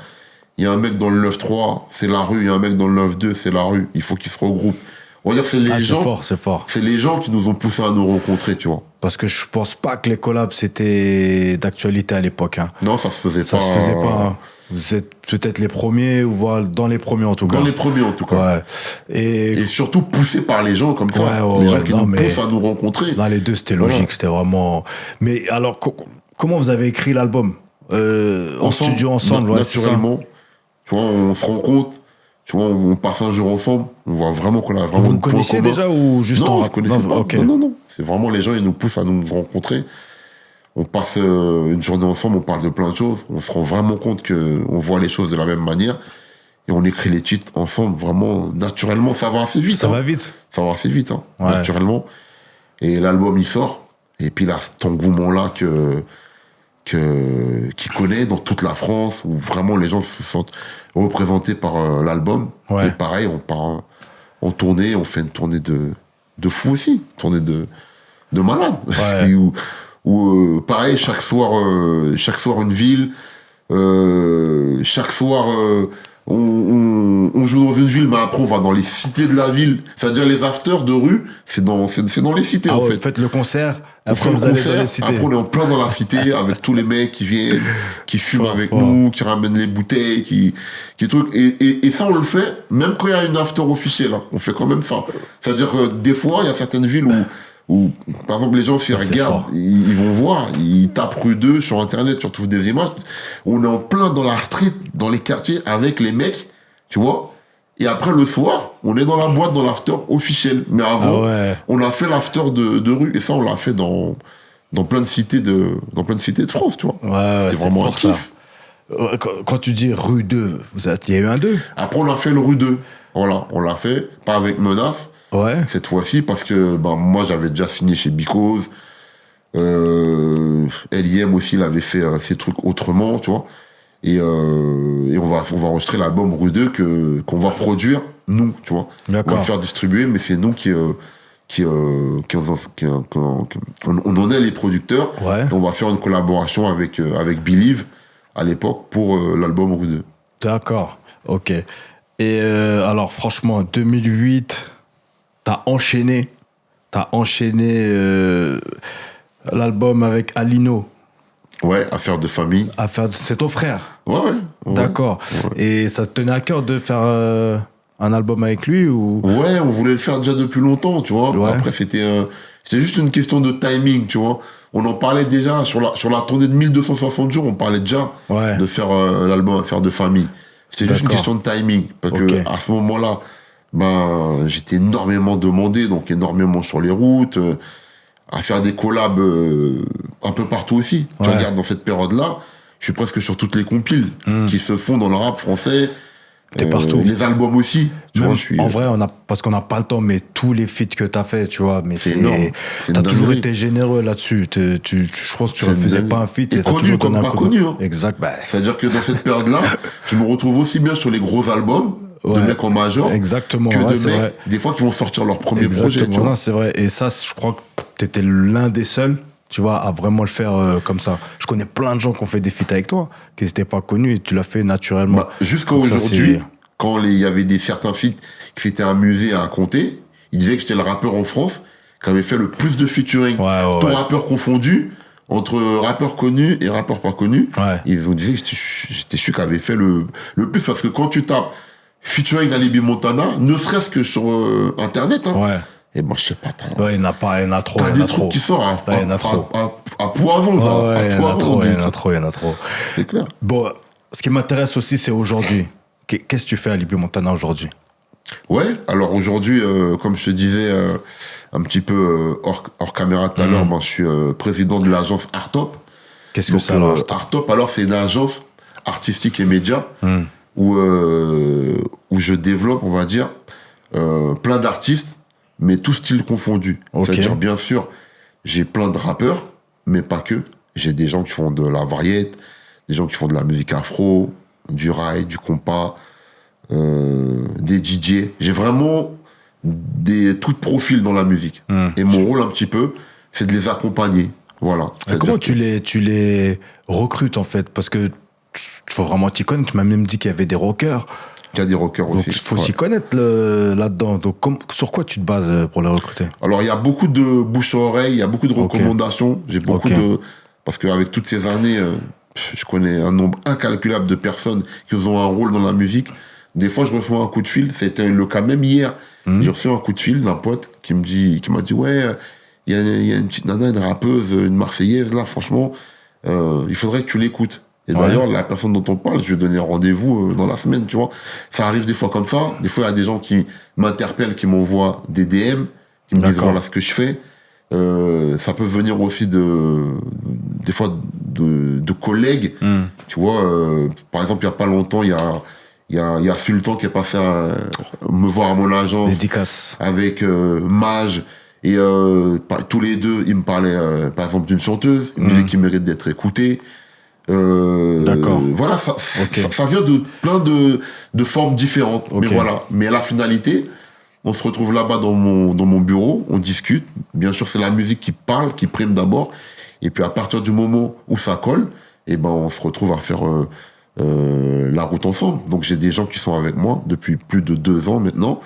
Speaker 1: il y a un mec dans le 9-3, c'est la rue, il y a un mec dans le 9-2, c'est la rue, il faut qu'ils se regroupent. On va dire c'est les gens...
Speaker 2: C'est fort.
Speaker 1: C'est les gens qui nous ont poussés à nous rencontrer, tu vois.
Speaker 2: Parce que je pense pas que les collabs, c'était d'actualité à l'époque. Hein.
Speaker 1: Non, ça se faisait pas.
Speaker 2: Ça se faisait pas. Hein. Vous êtes peut-être les premiers, ou voire dans les premiers en tout cas.
Speaker 1: Dans les premiers en tout cas.
Speaker 2: Ouais.
Speaker 1: Et surtout poussés par les gens comme ça. Les gens qui nous poussent à nous rencontrer.
Speaker 2: Là, les deux, c'était logique, c'était vraiment... Mais alors, comment vous avez écrit l'album en studio ensemble,
Speaker 1: naturellement. Tu vois, on se rend compte, tu vois, on passe un jour ensemble, on voit vraiment qu'on a vraiment
Speaker 2: Vous connaissiez déjà ou juste
Speaker 1: non, je connaissais pas.
Speaker 2: Okay.
Speaker 1: Non. C'est vraiment les gens, ils nous poussent à nous rencontrer. On passe une journée ensemble, on parle de plein de choses. On se rend vraiment compte qu'on voit les choses de la même manière. Et on écrit les titres ensemble, vraiment, naturellement. Ça va assez vite.
Speaker 2: Ça va vite.
Speaker 1: Ça va assez vite,
Speaker 2: ouais.
Speaker 1: Naturellement. Et l'album, il sort. Et puis là, cet engouement-là qui connaît dans toute la France, où vraiment les gens se sentent représentés par l'album.
Speaker 2: Ouais.
Speaker 1: Et pareil, on part en tournée, on fait une tournée de fou aussi, une tournée de malade.
Speaker 2: Ouais.
Speaker 1: où pareil, chaque soir une ville, chaque soir on joue dans une ville, mais après on va dans les cités de la ville, c'est-à-dire les afters de rue, c'est dans les cités en fait.
Speaker 2: Faites le concert
Speaker 1: On fait
Speaker 2: Après,
Speaker 1: le
Speaker 2: vous allez dans
Speaker 1: concert,
Speaker 2: les cités.
Speaker 1: après on est en plein dans la cité avec tous les mecs qui viennent, qui fument
Speaker 2: Fort,
Speaker 1: avec
Speaker 2: fort.
Speaker 1: nous, qui ramènent les bouteilles, qui truc. Et ça, on le fait, même quand il y a une after officielle. Hein. On fait quand même ça. C'est-à-dire que des fois, il y a certaines villes où, par exemple, les gens s'y
Speaker 2: Ça, c'est
Speaker 1: regardent,
Speaker 2: fort.
Speaker 1: ils vont voir, ils tapent rue 2 sur Internet, tu retrouves des images. On est en plein dans la street, dans les quartiers, avec les mecs, tu vois. Et après, le soir, on est dans la boîte, dans l'after officiel. Mais avant,
Speaker 2: Ah ouais.
Speaker 1: on a fait l'after de rue. Et ça, on l'a fait dans plein de cités de France, tu vois.
Speaker 2: Ouais,
Speaker 1: C'était
Speaker 2: c'est
Speaker 1: vraiment un
Speaker 2: fort, ça.
Speaker 1: kiff.
Speaker 2: Quand tu dis rue 2, il y a eu un 2?
Speaker 1: Après, on a fait le rue 2. Voilà, on l'a fait, pas avec menace,
Speaker 2: Ouais.
Speaker 1: cette fois-ci, parce que moi, j'avais déjà signé chez Because. L.I.M aussi, il avait fait ses trucs autrement, tu vois. Et on va enregistrer l'album Rue 2 qu'on va produire, nous, tu vois. On va
Speaker 2: D'accord.
Speaker 1: le faire distribuer, mais c'est nous on en est les producteurs.
Speaker 2: Ouais.
Speaker 1: Et on va faire une collaboration avec Believe, à l'époque, pour l'album Rue 2.
Speaker 2: D'accord. Ok. Et alors, franchement, 2008, t'as enchaîné. L'album avec Alino.
Speaker 1: Ouais, affaire de famille.
Speaker 2: C'est ton frère.
Speaker 1: Ouais.
Speaker 2: D'accord.
Speaker 1: Ouais.
Speaker 2: Et ça te tenait à cœur de faire un album avec lui ou...
Speaker 1: Ouais, on voulait le faire déjà depuis longtemps, tu vois.
Speaker 2: Ouais.
Speaker 1: Après, c'était juste une question de timing, tu vois. On en parlait déjà sur la tournée de 1260 jours, on parlait déjà
Speaker 2: Ouais.
Speaker 1: de faire l'album Affaire de famille. C'était juste une
Speaker 2: D'accord.
Speaker 1: question de timing. Parce
Speaker 2: Ok.
Speaker 1: que à ce moment-là, j'étais énormément demandé, donc énormément sur les routes, à faire des collabs un peu partout aussi. Tu
Speaker 2: Ouais.
Speaker 1: regardes dans cette période-là, je suis presque sur toutes les compiles qui se font dans le rap français.
Speaker 2: T'es partout.
Speaker 1: Les albums aussi. Tu
Speaker 2: Même,
Speaker 1: vois, je suis.
Speaker 2: en vrai, parce qu'on n'a pas le temps, mais tous les feats que t'as fait, tu vois, mais
Speaker 1: C'est énorme. C'est
Speaker 2: t'as
Speaker 1: une
Speaker 2: toujours
Speaker 1: dinguerie.
Speaker 2: été généreux là-dessus. Je pense que tu
Speaker 1: C'est une
Speaker 2: refusais
Speaker 1: dinguerie.
Speaker 2: pas un feat
Speaker 1: Et
Speaker 2: et t'as
Speaker 1: connu
Speaker 2: toujours
Speaker 1: comme
Speaker 2: donné un
Speaker 1: pas
Speaker 2: coup de...
Speaker 1: connu, hein.
Speaker 2: Exact, bah,
Speaker 1: C'est-à-dire que dans cette période-là, je me retrouve aussi bien sur les gros albums de
Speaker 2: Ouais.
Speaker 1: mecs en major
Speaker 2: Exactement,
Speaker 1: que
Speaker 2: ouais,
Speaker 1: de
Speaker 2: c'est
Speaker 1: mecs,
Speaker 2: vrai.
Speaker 1: des fois, qui vont sortir leur premier projet. Tu
Speaker 2: exactement,
Speaker 1: vois.
Speaker 2: non, c'est vrai. Et ça, je crois que t'étais l'un des seuls, tu vois, à vraiment le faire comme ça. Je connais plein de gens qui ont fait des feats avec toi, qui n'étaient pas connus et tu l'as fait naturellement.
Speaker 1: Jusqu'à
Speaker 2: Donc ça,
Speaker 1: aujourd'hui,
Speaker 2: c'est-
Speaker 1: quand il y avait certains feats qui s'étaient amusés à compter, ils disaient que j'étais le rappeur en France qui avait fait le plus de featuring,
Speaker 2: Ouais,
Speaker 1: tous
Speaker 2: ouais.
Speaker 1: rappeurs confondus, entre rappeurs connus et rappeurs pas connus.
Speaker 2: Ouais.
Speaker 1: Ils vous disaient que j'étais celui qui avait fait le plus, parce que quand tu tapes featuring Alibi Montana, ne serait-ce que sur Internet, hein,
Speaker 2: Ouais.
Speaker 1: et ben je sais pas, t'as
Speaker 2: Ouais, il n'y en a pas, il y en a trop.
Speaker 1: t'as
Speaker 2: Il y en
Speaker 1: des
Speaker 2: a
Speaker 1: trucs
Speaker 2: trop.
Speaker 1: qui sortent
Speaker 2: Ouais, il y en a trop.
Speaker 1: à poison, ça,
Speaker 2: Ouais,
Speaker 1: à
Speaker 2: il y en a
Speaker 1: poison,
Speaker 2: trop, il y en
Speaker 1: donc,
Speaker 2: a trop, il y en a trop.
Speaker 1: c'est clair.
Speaker 2: Bon, ce qui m'intéresse aussi, c'est aujourd'hui. Qu'est-ce que tu fais à Libé Montana aujourd'hui?
Speaker 1: Ouais, alors aujourd'hui, comme je te disais un petit peu hors caméra tout à l'heure, je suis président de l'agence Artop.
Speaker 2: Qu'est-ce que
Speaker 1: Donc,
Speaker 2: c'est alors?
Speaker 1: Artop, alors c'est une agence artistique et média où je développe, on va dire, plein d'artistes, mais tous styles confondus.
Speaker 2: Ok.
Speaker 1: C'est-à-dire, bien sûr, j'ai plein de rappeurs, mais pas que. J'ai des gens qui font de la variété, des gens qui font de la musique afro, du rail, du compas, des DJ. J'ai vraiment tout de profil dans la musique. Et mon rôle, un petit peu, c'est de les accompagner. Voilà.
Speaker 2: Mais
Speaker 1: C'est-à-dire
Speaker 2: comment
Speaker 1: que-
Speaker 2: tu les recrutes en fait? Parce que faut vraiment t'y connaître. Tu m'as même dit qu'il y avait des rockers.
Speaker 1: Il y a des rockers
Speaker 2: Donc
Speaker 1: aussi.
Speaker 2: il faut
Speaker 1: Ouais.
Speaker 2: s'y connaître là-dedans. Donc sur quoi tu te bases pour les recruter?
Speaker 1: Alors, il y a beaucoup de bouche à oreille, il y a beaucoup de recommandations. J'ai beaucoup
Speaker 2: Ok.
Speaker 1: de... Parce qu'avec toutes ces années, je connais un nombre incalculable de personnes qui ont un rôle dans la musique. Des fois, je reçois un coup de fil. C'était le cas même hier. J'ai reçu un coup de fil d'un pote qui m'a dit, ouais, il y a une petite nana, une rappeuse, une Marseillaise, là, franchement, il faudrait que tu l'écoutes. Et
Speaker 2: Ouais.
Speaker 1: d'ailleurs, la personne dont on parle, je lui ai donné rendez-vous dans la semaine, tu vois. Ça arrive des fois comme ça. Des fois, il y a des gens qui m'interpellent, qui m'envoient des DM, qui me disent
Speaker 2: D'accord.
Speaker 1: voilà ce que je fais. Ça peut venir aussi des fois de collègues. Tu vois, par exemple, il n'y a pas longtemps, il y a Sultan qui est passé me voir à mon agence
Speaker 2: Dédicace.
Speaker 1: avec Mage. Et tous les deux, ils me parlaient, par exemple, d'une chanteuse. Ils me disaient qu'il mérite d'être écouté.
Speaker 2: D'accord.
Speaker 1: Voilà, ça vient de plein de formes différentes.
Speaker 2: Ok.
Speaker 1: Mais voilà. Mais à la finalité, on se retrouve là-bas dans mon bureau, on discute. Bien sûr, c'est la musique qui parle, qui prime d'abord. Et puis à partir du moment où ça colle, eh ben, on se retrouve à faire la route ensemble. Donc j'ai des gens qui sont avec moi depuis plus de 2 ans maintenant.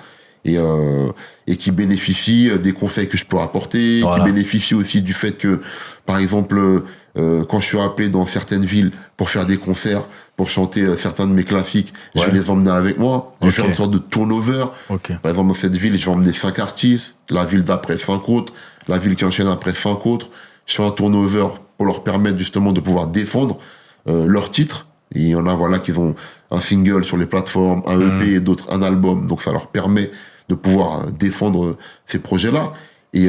Speaker 1: et qui bénéficient des conseils que je peux apporter,
Speaker 2: Voilà.
Speaker 1: qui bénéficient aussi du fait que, par exemple, quand je suis appelé dans certaines villes pour faire des concerts, pour chanter certains de mes classiques, je vais les emmener avec moi. Je vais
Speaker 2: Ok.
Speaker 1: faire une sorte de turnover.
Speaker 2: Ok.
Speaker 1: Par exemple, dans cette ville, je vais emmener 5 artistes, la ville d'après 5 autres, la ville qui enchaîne après 5 autres. Je fais un turnover pour leur permettre justement de pouvoir défendre leurs titres. Et il y en a, voilà, qui ont un single sur les plateformes, un EP et d'autres un album. Donc ça leur permet de pouvoir défendre ces projets-là. Et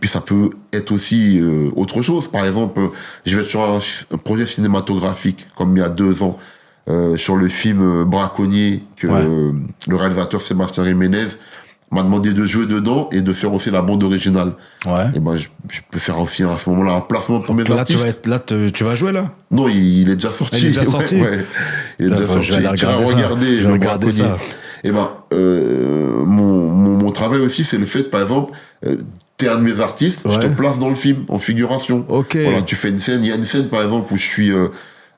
Speaker 1: puis ça peut être aussi autre chose. Par exemple, je vais être sur un projet cinématographique, comme il y a 2 ans, sur le film Braconnier, que le réalisateur Sébastien Jiménez m'a demandé de jouer dedans et de faire aussi la bande originale.
Speaker 2: Ouais.
Speaker 1: Et ben, je peux faire aussi à ce moment-là un placement pour mes
Speaker 2: Là,
Speaker 1: artistes.
Speaker 2: tu vas jouer là.
Speaker 1: Non, il est déjà sorti.
Speaker 2: Il est déjà sorti.
Speaker 1: Ouais. Il est déjà sorti.
Speaker 2: Je vais aller
Speaker 1: Tu vas
Speaker 2: regarder ça.
Speaker 1: regarder
Speaker 2: Je vais
Speaker 1: le
Speaker 2: regarder
Speaker 1: Braconnier.
Speaker 2: ça.
Speaker 1: Et ben, mon travail aussi, c'est le fait, par exemple, t'es un de mes artistes, je te
Speaker 2: Ouais.
Speaker 1: place dans le film, en figuration.
Speaker 2: Ok.
Speaker 1: Voilà, tu fais une scène. Il y a une scène, par exemple, où je suis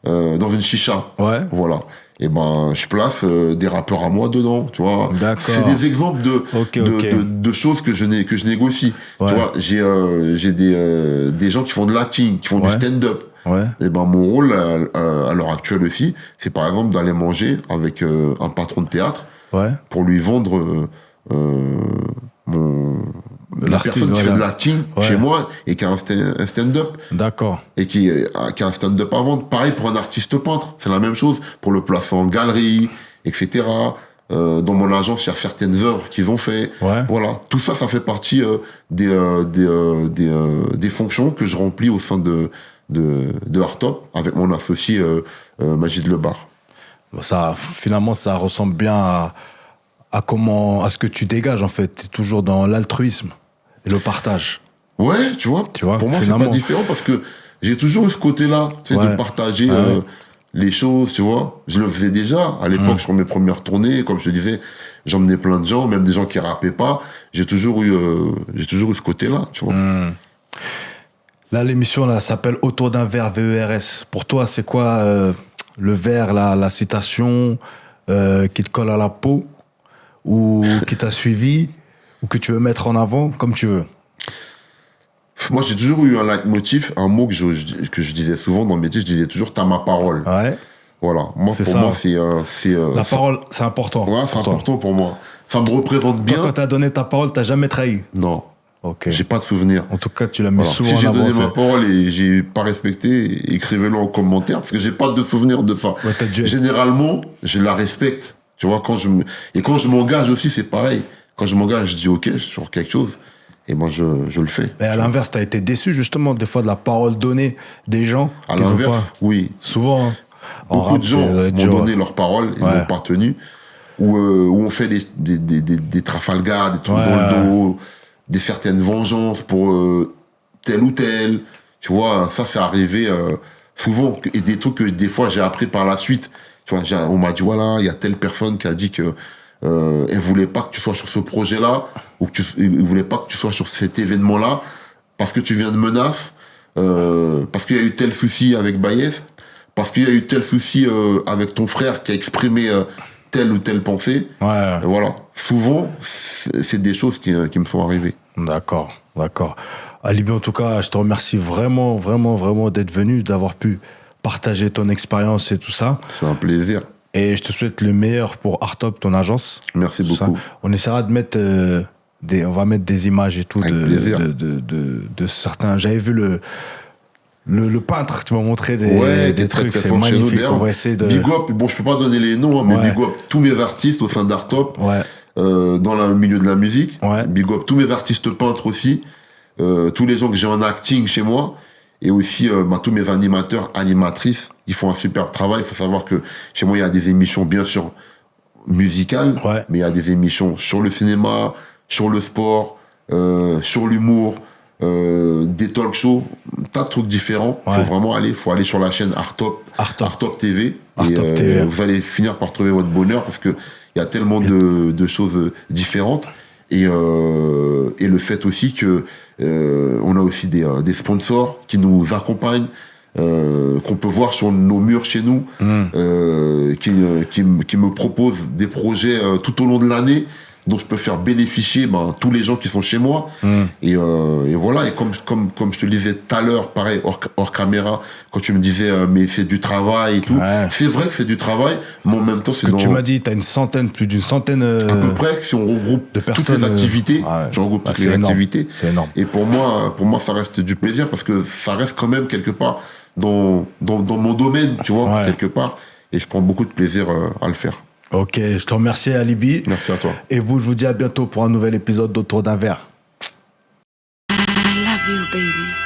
Speaker 1: dans une chicha.
Speaker 2: Ouais.
Speaker 1: Voilà. Et ben, je place des rappeurs à moi dedans, tu vois.
Speaker 2: D'accord.
Speaker 1: C'est des exemples
Speaker 2: Ok.
Speaker 1: de choses que je négocie.
Speaker 2: Ouais.
Speaker 1: Tu vois, j'ai des gens qui font de l'acting, qui font du
Speaker 2: Ouais.
Speaker 1: stand-up.
Speaker 2: Ouais.
Speaker 1: Et ben, mon rôle à l'heure actuelle aussi, c'est par exemple d'aller manger avec un patron de théâtre
Speaker 2: Ouais.
Speaker 1: pour lui vendre la
Speaker 2: L'artiste,
Speaker 1: personne qui fait
Speaker 2: voilà.
Speaker 1: de l'acting
Speaker 2: Ouais.
Speaker 1: chez moi et qui a un stand-up
Speaker 2: D'accord.
Speaker 1: et qui a un stand-up à vendre. Pareil pour un artiste peintre, c'est la même chose pour le placer en galerie, etc. Dans mon agence, il y a certaines œuvres qu'ils ont fait.
Speaker 2: Ouais.
Speaker 1: Voilà, tout ça, ça fait partie des fonctions que je remplis au sein de Artop avec mon associé Magid Lebar.
Speaker 2: Ça, finalement, ça ressemble bien à ce que tu dégages, en fait. Tu es toujours dans l'altruisme et le partage.
Speaker 1: Ouais, tu vois, pour moi, c'est
Speaker 2: finalement.
Speaker 1: pas différent parce que j'ai toujours eu ce côté-là, tu sais,
Speaker 2: Ouais.
Speaker 1: de partager
Speaker 2: Ouais.
Speaker 1: les choses, tu vois. Je le faisais déjà à l'époque sur mes premières tournées, comme je te disais, j'emmenais plein de gens, même des gens qui rappaient pas. J'ai toujours eu ce côté-là, tu vois.
Speaker 2: Là, l'émission là s'appelle Autour d'un verre VERS. Pour toi, c'est quoi le verre, la citation qui te colle à la peau ou qui t'a suivi ou que tu veux mettre en avant comme tu veux?
Speaker 1: Moi, j'ai toujours eu un leitmotiv, un mot que je disais souvent dans le métier, je disais toujours « t'as ma parole
Speaker 2: Ouais. ».
Speaker 1: Voilà, moi,
Speaker 2: C'est
Speaker 1: pour
Speaker 2: ça.
Speaker 1: moi, c'est
Speaker 2: La parole, c'est important.
Speaker 1: ouais, c'est
Speaker 2: pour toi.
Speaker 1: important pour moi. Ça me représente bien.
Speaker 2: Toi, quand t'as donné ta parole, t'as jamais trahi.
Speaker 1: Non,
Speaker 2: Ok.
Speaker 1: j'ai pas de souvenir.
Speaker 2: En tout cas, tu l'as mis
Speaker 1: Voilà.
Speaker 2: souvent
Speaker 1: Si j'ai
Speaker 2: en avant.
Speaker 1: donné ma
Speaker 2: ça.
Speaker 1: parole et j'ai pas respecté, écrivez-le en commentaire parce que j'ai pas de souvenir de ça.
Speaker 2: Ouais, t'as dû être-
Speaker 1: Généralement, je la respecte. Tu vois, quand je m'engage aussi, c'est pareil. Quand je m'engage, je dis ok sur quelque chose et moi je le fais.
Speaker 2: Et à l'inverse, t'as été déçu justement des fois de la parole donnée des gens.
Speaker 1: À
Speaker 2: qu'ils ont
Speaker 1: l'inverse,
Speaker 2: pas-
Speaker 1: oui.
Speaker 2: Souvent. hein. En
Speaker 1: Beaucoup
Speaker 2: rap,
Speaker 1: de gens
Speaker 2: ça doit être
Speaker 1: m'ont
Speaker 2: dur,
Speaker 1: donné
Speaker 2: ouais.
Speaker 1: leur parole et
Speaker 2: Ouais.
Speaker 1: n'ont pas tenu. Où on fait des Trafalgar, des trucs
Speaker 2: Ouais,
Speaker 1: dans le
Speaker 2: ouais.
Speaker 1: dos, des certaines vengeances pour tel ou tel. Tu vois, ça c'est arrivé souvent. Et des trucs que des fois j'ai appris par la suite. Tu vois, on m'a dit, voilà, il y a telle personne qui a dit que elle voulait pas que tu sois sur ce projet-là ou elle voulait pas que tu sois sur cet événement-là parce que tu viens de menaces, parce qu'il y a eu tel souci avec Bayes, parce qu'il y a eu tel souci avec ton frère qui a exprimé telle ou telle pensée.
Speaker 2: Ouais.
Speaker 1: Et voilà. Souvent, c'est des choses qui me sont arrivées.
Speaker 2: D'accord. Alibi, en tout cas, je te remercie vraiment d'être venu, d'avoir pu partager ton expérience et tout ça.
Speaker 1: C'est un plaisir.
Speaker 2: Et je te souhaite le meilleur pour Artop, ton agence.
Speaker 1: Merci
Speaker 2: Tout ça.
Speaker 1: beaucoup.
Speaker 2: On essaiera de mettre on va mettre des images et tout
Speaker 1: Avec plaisir.
Speaker 2: de certains. J'avais vu le peintre, tu m'as montré des
Speaker 1: Qui est
Speaker 2: trucs,
Speaker 1: très
Speaker 2: c'est
Speaker 1: fort chez nous.
Speaker 2: magnifique.
Speaker 1: D'ailleurs,
Speaker 2: On va essayer de.
Speaker 1: Big up, bon, je peux pas donner les noms, hein, mais
Speaker 2: Ouais.
Speaker 1: big up tous mes artistes au sein d'Artop,
Speaker 2: Ouais.
Speaker 1: dans le milieu de la musique.
Speaker 2: Ouais.
Speaker 1: Big up tous mes artistes peintres aussi, tous les gens que j'ai en acting chez moi, et aussi tous mes animateurs, animatrices. Ils font un super travail. Il faut savoir que chez moi, il y a des émissions, bien sûr, musicales,
Speaker 2: Ouais.
Speaker 1: mais il y a des émissions sur le cinéma, sur le sport, sur l'humour, des talk shows, tas de trucs différents.
Speaker 2: Ouais.
Speaker 1: Faut aller sur la chaîne Artop,
Speaker 2: Artop.
Speaker 1: Artop TV.
Speaker 2: Artop
Speaker 1: et
Speaker 2: TV.
Speaker 1: vous allez finir par trouver votre bonheur parce que il y a tellement de choses différentes. Et le fait aussi que on a aussi des sponsors qui nous accompagnent, qu'on peut voir sur nos murs chez nous, qui me proposent des projets tout au long de l'année. dont je peux faire bénéficier tous les gens qui sont chez moi. Et voilà, et comme je te le disais tout à l'heure, pareil, hors caméra, quand tu me disais, mais c'est du travail et tout.
Speaker 2: Ouais.
Speaker 1: C'est vrai que c'est du travail, mais en même temps, c'est
Speaker 2: Tu m'as dit, tu as plus d'une centaine
Speaker 1: à peu près, si on regroupe
Speaker 2: de
Speaker 1: toutes
Speaker 2: personnes,
Speaker 1: les activités,
Speaker 2: ouais.
Speaker 1: je regroupe toutes
Speaker 2: C'est
Speaker 1: les
Speaker 2: énorme.
Speaker 1: activités.
Speaker 2: C'est énorme.
Speaker 1: Et pour moi, ça reste du plaisir parce que ça reste quand même quelque part dans mon domaine, tu vois,
Speaker 2: Ouais.
Speaker 1: quelque part. Et je prends beaucoup de plaisir à le faire.
Speaker 2: Ok, je te remercie Alibi.
Speaker 1: Merci à toi.
Speaker 2: Et vous, je vous dis à bientôt pour un nouvel épisode d'Autour d'un verre.
Speaker 3: I love you, baby.